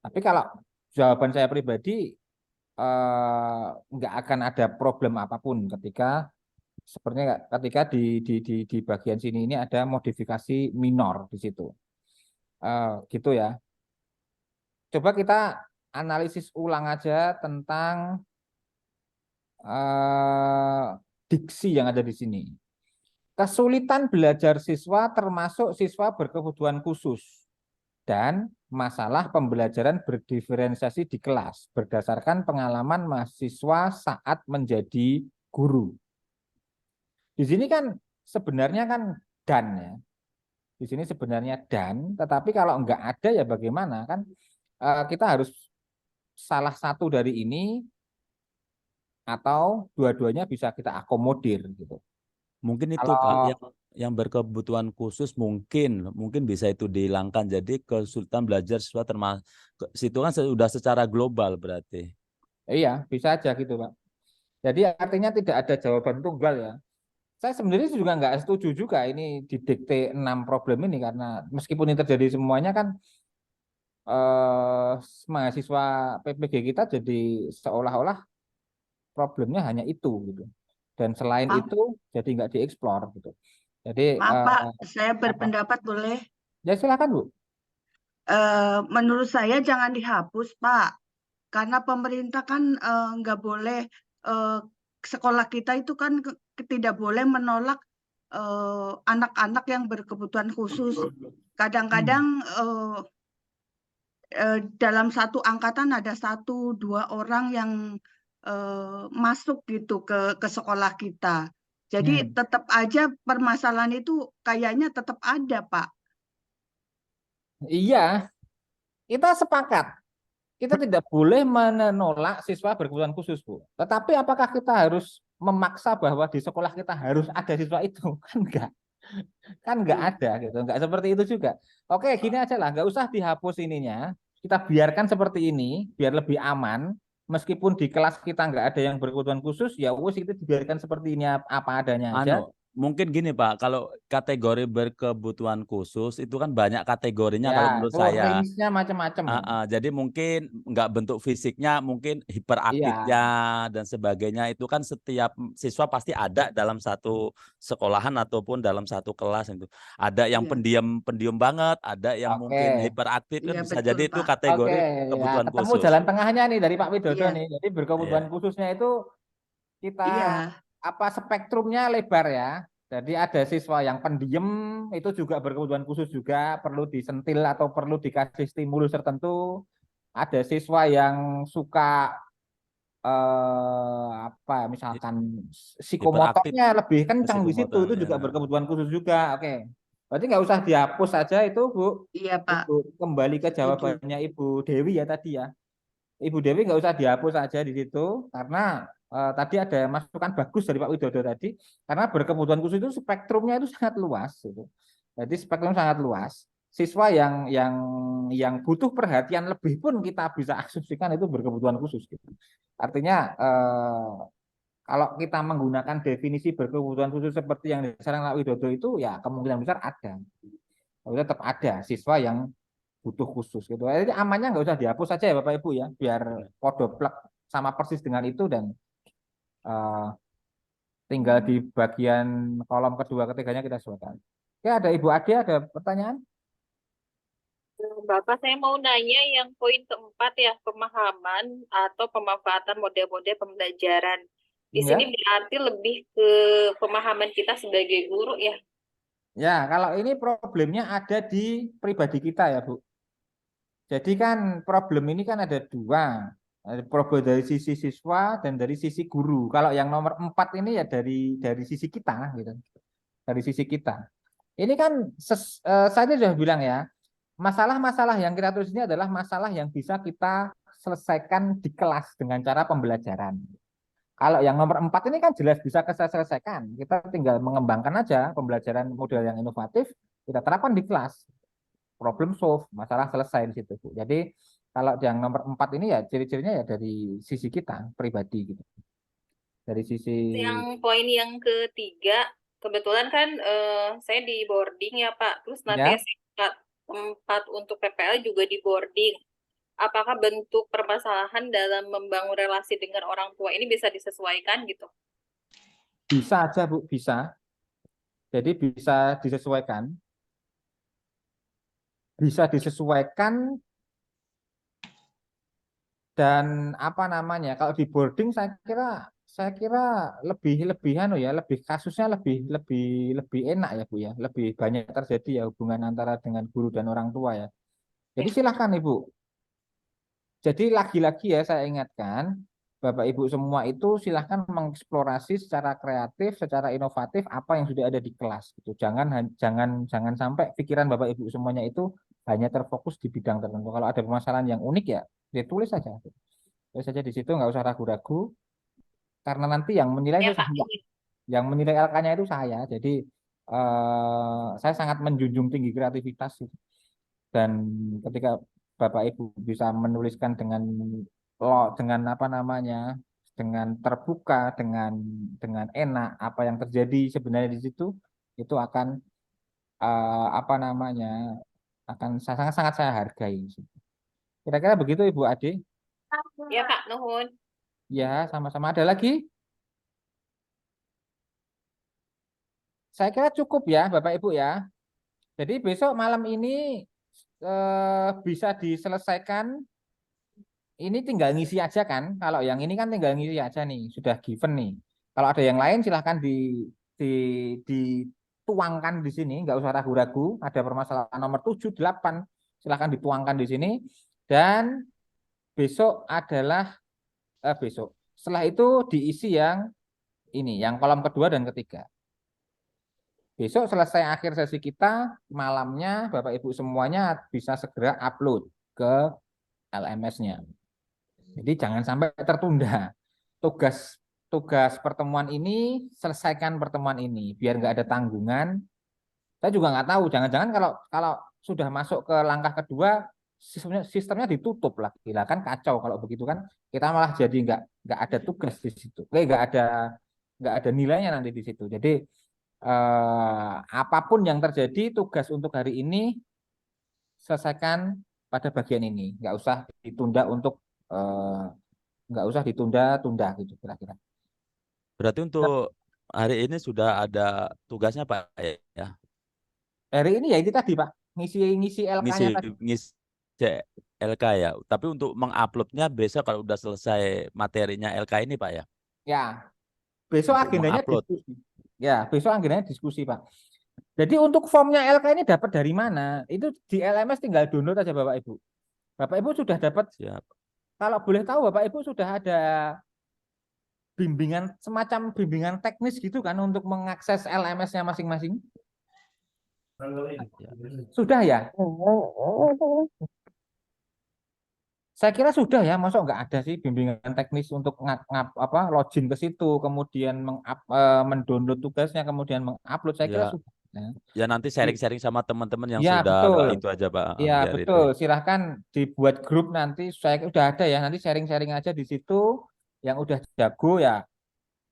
Tapi kalau jawaban saya pribadi nggak akan ada problem apapun ketika sepertinya ketika di bagian sini ini ada modifikasi minor di situ. Gitu ya. Coba kita analisis ulang aja tentang diksi yang ada di sini. Kesulitan belajar siswa termasuk siswa berkebutuhan khusus dan masalah pembelajaran berdiferensiasi di kelas berdasarkan pengalaman mahasiswa saat menjadi guru. Di sini kan sebenarnya kan dan ya. Di sini sebenarnya dan, tetapi kalau enggak ada ya bagaimana kan kita harus salah satu dari ini atau dua-duanya bisa kita akomodir gitu. Mungkin itu Kalau Pak yang berkebutuhan khusus mungkin bisa itu dihilangkan. Jadi kesulitan belajar siswa termasuk situ kan sudah secara global berarti. iya, bisa aja gitu, Pak. Jadi artinya tidak ada jawaban tunggal ya. Saya sebenarnya juga nggak setuju juga ini didikte 6 problem ini karena meskipun ini terjadi semuanya kan mahasiswa PPG kita jadi seolah-olah problemnya hanya itu gitu. Dan selain itu jadi nggak dieksplor gitu. Jadi Maaf Pak, saya berpendapat boleh? ya silakan Bu. Menurut saya jangan dihapus Pak, karena pemerintah kan nggak boleh sekolah kita itu kan tidak boleh menolak anak-anak yang berkebutuhan khusus. Kadang-kadang dalam satu angkatan ada 1-2 orang yang masuk gitu ke sekolah kita. Jadi tetap aja permasalahan itu kayaknya tetap ada, Pak. Iya, kita sepakat. Kita tidak boleh menolak siswa berkebutuhan khusus, Bu. Tetapi apakah kita harus memaksa bahwa di sekolah kita harus ada siswa itu? Kan enggak. Kan enggak ada gitu. Enggak seperti itu juga. Oke, gini aja lah, enggak usah dihapus ininya. Kita biarkan seperti ini, biar lebih aman. Meskipun di kelas kita enggak ada yang berkebutuhan khusus, ya wes itu dibiarkan seperti ini apa adanya aja. Mungkin gini Pak, kalau kategori berkebutuhan khusus itu kan banyak kategorinya Ya, kalau menurut saya. range-nya macam-macam. Jadi mungkin nggak bentuk fisiknya, mungkin hiperaktifnya dan sebagainya itu kan setiap siswa pasti ada dalam satu sekolahan ataupun dalam satu kelas itu. Ada yang pendiam banget, ada yang mungkin hiperaktif kan bisa jadi itu kategori kebutuhan ketemu khusus. jalan tengahnya nih dari Pak Widodo nih. Jadi berkebutuhan khususnya itu kita apa spektrumnya lebar ya. Jadi ada siswa yang pendiam itu juga berkebutuhan khusus juga perlu disentil atau perlu dikasih stimulus tertentu. Ada siswa yang suka apa misalkan psikomotornya lebih kencang di situ itu juga berkebutuhan khusus juga. Oke. Berarti nggak usah dihapus saja itu Bu. Iya Pak. Ibu, kembali ke jawabannya Ibu Dewi ya tadi ya. Ibu Dewi nggak usah dihapus saja di situ karena tadi ada masukan bagus dari Pak Widodo tadi karena berkebutuhan khusus itu spektrumnya itu sangat luas gitu. Jadi spektrum sangat luas. Siswa yang butuh perhatian lebih pun kita bisa asumsikan itu berkebutuhan khusus gitu. Artinya kalau kita menggunakan definisi berkebutuhan khusus seperti yang disarankan Pak Widodo itu ya kemungkinan besar ada. Tapi tetap ada siswa yang butuh khusus gitu. Jadi amannya nggak usah dihapus saja ya Bapak Ibu ya, biar podoplek sama persis dengan itu dan tinggal di bagian kolom kedua ketiganya kita sesuaikan. Oke, ada Ibu Ade ada pertanyaan? Bapak, saya mau nanya yang poin keempat ya, pemahaman atau pemanfaatan model-model pembelajaran. Di sini berarti lebih ke pemahaman kita sebagai guru ya. Ya, kalau ini problemnya ada di pribadi kita ya Bu. Jadi kan problem ini kan ada dua. Ada problem dari sisi siswa dan dari sisi guru. Kalau yang nomor 4 ini ya dari sisi kita gitu. Dari sisi kita. Ini kan saya sudah bilang ya, masalah-masalah yang kita tulis ini adalah masalah yang bisa kita selesaikan di kelas dengan cara pembelajaran. Kalau yang nomor 4 ini kan jelas bisa kita selesaikan. Kita tinggal mengembangkan aja pembelajaran model yang inovatif, kita terapkan di kelas. Problem solve, masalah selesai di situ, Bu. Jadi kalau yang nomor 4 ini ya ciri-cirinya ya dari sisi kita pribadi gitu. Dari sisi Yang poin yang ketiga, kebetulan kan saya di boarding ya Pak, terus nanti ya, tempat untuk PPL juga di boarding. Apakah bentuk permasalahan dalam membangun relasi dengan orang tua ini bisa disesuaikan gitu? bisa aja Bu, bisa. Jadi bisa disesuaikan. Bisa disesuaikan dan apa namanya? Kalau di boarding saya kira lebih kasusnya lebih enak ya Bu ya, lebih banyak terjadi ya hubungan antara dengan guru dan orang tua ya. Jadi silahkan Ibu. Jadi lagi-lagi ya saya ingatkan, Bapak Ibu semua itu silahkan mengeksplorasi secara kreatif, secara inovatif apa yang sudah ada di kelas gitu. Jangan sampai pikiran Bapak Ibu semuanya itu hanya terfokus di bidang tertentu. Kalau ada permasalahan yang unik ya tulis saja. Tulis saja di situ, nggak usah ragu-ragu. Karena nanti yang menilai Ya itu Pak. saya. Yang menilai LK-nya itu saya. Jadi saya sangat menjunjung tinggi kreativitas gitu. Dan ketika Bapak Ibu bisa menuliskan dengan apa namanya, dengan terbuka, dengan enak apa yang terjadi sebenarnya di situ, itu akan apa namanya, akan sangat saya hargai. Kira-kira begitu Ibu Ade? Ya Pak, nuhun. Ya, sama-sama. Ada lagi? Saya kira cukup ya Bapak Ibu ya. Jadi besok malam ini bisa diselesaikan. Ini tinggal ngisi aja kan. Kalau yang ini kan tinggal ngisi aja nih, sudah given nih. Kalau ada yang lain silahkan dituangkan di sini, nggak usah ragu-ragu. Ada permasalahan nomor 7, 8, silahkan dituangkan di sini. Dan besok adalah besok. Setelah itu diisi yang ini, yang kolom kedua dan ketiga. Besok selesai akhir sesi kita, malamnya Bapak Ibu semuanya bisa segera upload ke LMS-nya. Jadi jangan sampai tertunda. Tugas pertemuan ini, selesaikan pertemuan ini, biar nggak ada tanggungan. Saya juga nggak tahu, jangan-jangan kalau sudah masuk ke langkah kedua, sistemnya ditutup lagi. Lah kan kacau kalau begitu kan, kita malah jadi nggak ada tugas di situ. Nggak ada nilainya nanti di situ. Jadi apapun yang terjadi, tugas untuk hari ini selesaikan pada bagian ini, nggak usah ditunda-tunda gitu kira-kira. Berarti untuk hari ini sudah ada tugasnya Pak ya? Hari ini ya itu tadi Pak, ngisi LK-nya tadi. Ngisi LK ya. Tapi untuk menguploadnya besok kalau udah selesai materinya LK ini Pak ya? Ya, besok Untuk agendanya mengupload. diskusi. Ya, besok agendanya diskusi Pak. Jadi untuk formnya LK ini dapat dari mana? Itu di LMS tinggal download aja Bapak Ibu. Bapak Ibu sudah dapat. Siap. Kalau boleh tahu Bapak Ibu sudah ada semacam bimbingan teknis gitu kan untuk mengakses LMS-nya masing-masing? Sudah ya? Saya kira sudah ya, masa nggak ada sih bimbingan teknis untuk login ke situ, kemudian mendownload tugasnya, kemudian mengupload. Saya kira Ya. sudah. Ya nanti sharing-sharing sama teman-teman yang Ya, sudah betul. itu aja Pak. Ya, Biar betul. itu. Silahkan dibuat grup nanti. Saya udah ada ya, nanti sharing-sharing aja di situ. Yang udah jago ya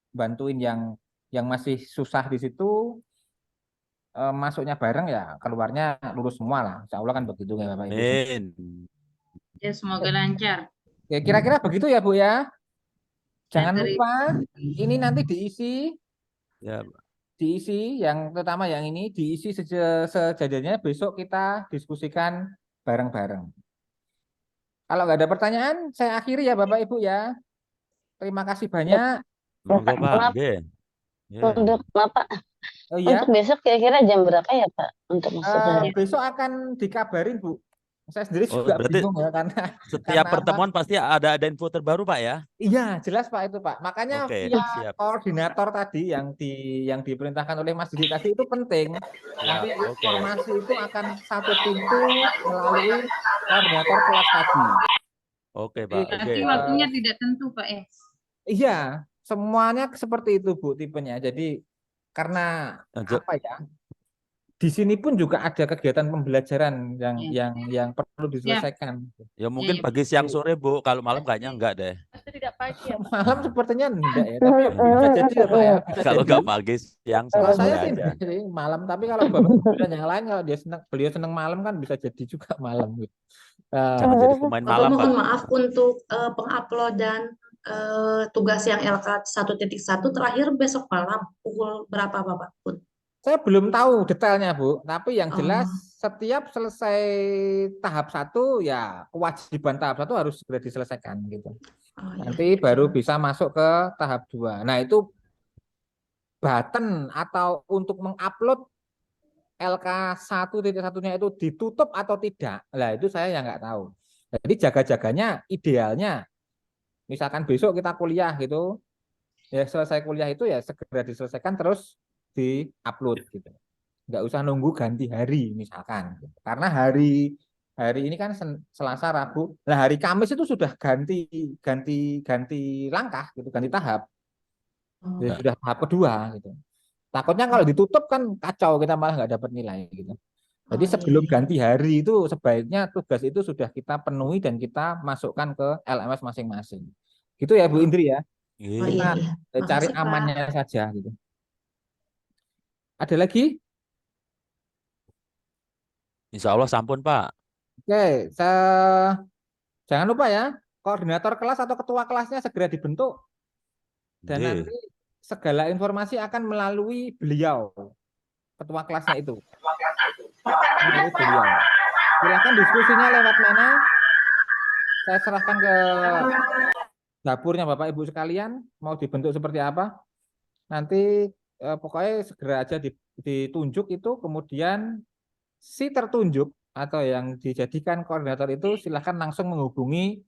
bantuin yang masih susah di situ, masuknya bareng ya, keluarnya lulus semua lah. Insya Allah kan begitu ya Bapak Ibu. Amin. Ya, semoga lancar. Ya, kira-kira begitu ya Bu ya. Jangan Dari- lupa ini nanti diisi Ya, yang terutama yang ini diisi sejadinya besok kita diskusikan bareng-bareng. Kalau nggak ada pertanyaan, saya akhiri ya Bapak Ibu ya. Terima kasih banyak. monggo Pak. Maaf. Nggih. Ya. Untuk Bapak, Oh iya, untuk besok kira-kira jam berapa ya Pak untuk masuk ke besok akan dikabarin Bu. Saya sendiri Oh, juga berarti bingung ya karena setiap apa? pertemuan pasti ada info terbaru, Pak ya? Iya, jelas Pak itu Pak. Makanya Oke, via siap. koordinator tadi yang diperintahkan oleh Mas Didi tadi itu penting. Nanti Siap, oke. informasi itu akan satu pintu melalui koordinator kelas tadi. Oke, Jadi, Pak. Berarti Oke. waktunya tidak tentu, Pak ya? iya, semuanya seperti itu Bu tipenya. Jadi karena Lanjut. apa ya? Di sini pun juga ada kegiatan pembelajaran Ya. yang perlu diselesaikan. Ya mungkin ya, pagi, siang, sore, Bu. Kalau malam kayaknya enggak deh. Tidak pagi ya, Pak. Malam sepertinya enggak ya, tapi bisa jadi ya Pak ya, bisa Kalau jadi. enggak pagi, siang, Kalau sama saya sore sih aja. enggak sih malam, tapi kalau Bapak yang lain kalau beliau senang malam kan bisa jadi juga malam gitu. Jangan jadi pemain Bapak malam, Pak. mohon maaf untuk penguploadan tugas yang LK 1.1 terakhir besok malam pukul berapa Bapak? Saya belum tahu detailnya Bu, tapi yang Oh. jelas setiap selesai tahap 1 ya kewajiban tahap 1 harus segera diselesaikan gitu. Oh, iya. Nanti baru bisa masuk ke tahap 2. Nah itu button atau untuk mengupload LK 1.1-nya itu ditutup atau tidak. Lah itu saya yang nggak tahu. Jadi jaga-jaganya idealnya misalkan besok kita kuliah gitu, ya selesai kuliah itu ya segera diselesaikan terus di-upload gitu. Nggak usah nunggu ganti hari misalkan. Karena hari ini kan Selasa, Rabu. Nah hari Kamis itu sudah ganti langkah gitu, ganti tahap. Jadi sudah tahap kedua gitu. Takutnya kalau ditutup kan kacau, kita malah nggak dapat nilai gitu. Jadi sebelum ganti hari itu sebaiknya tugas itu sudah kita penuhi dan kita masukkan ke LMS masing-masing. Gitu ya Bu Indri ya. Oh iya, iya. Kita cari Makasih, Pak. amannya saja gitu. Ada lagi? Insya Allah sampun, Pak. Oke, jangan lupa ya, koordinator kelas atau ketua kelasnya segera dibentuk. Dan Nggih. nanti segala informasi akan melalui beliau, ketua kelasnya itu. Melalui beliau. Silakan diskusinya lewat mana? Saya serahkan ke dapurnya Bapak Ibu sekalian, mau dibentuk seperti apa? Nanti pokoknya segera aja ditunjuk itu, kemudian si tertunjuk atau yang dijadikan koordinator itu silahkan langsung menghubungi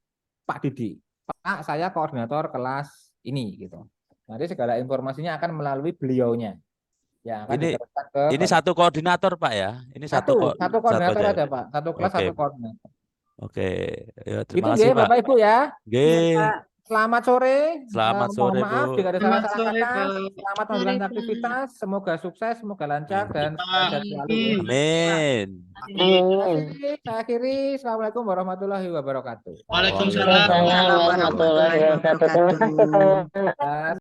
Pak Didi. Pak, saya koordinator kelas ini gitu. Nanti segala informasinya akan melalui beliaunya. Ya, akan diteruskan ke Ini satu koordinator, Pak ya. Ini satu koordinator aja. ada Pak. Satu kelas Oke. satu koordinator. Oke. Ya, Itu terima kasih, nggih, Pak. Bapak Ibu ya. Nggih. Selamat sore. Selamat Mohon sore, maaf Bu. jika ada Selamat salah-salah sore, kata. Pak. Selamat menjalankan aktivitas. Semoga sukses, semoga lancar dan sehat selalu. Ya. Amin. Terima kasih. Saya akhiri. Assalamualaikum warahmatullahi wabarakatuh. Waalaikumsalam. Waalaikumsalam warahmatullahi wabarakatuh. Terima kasih.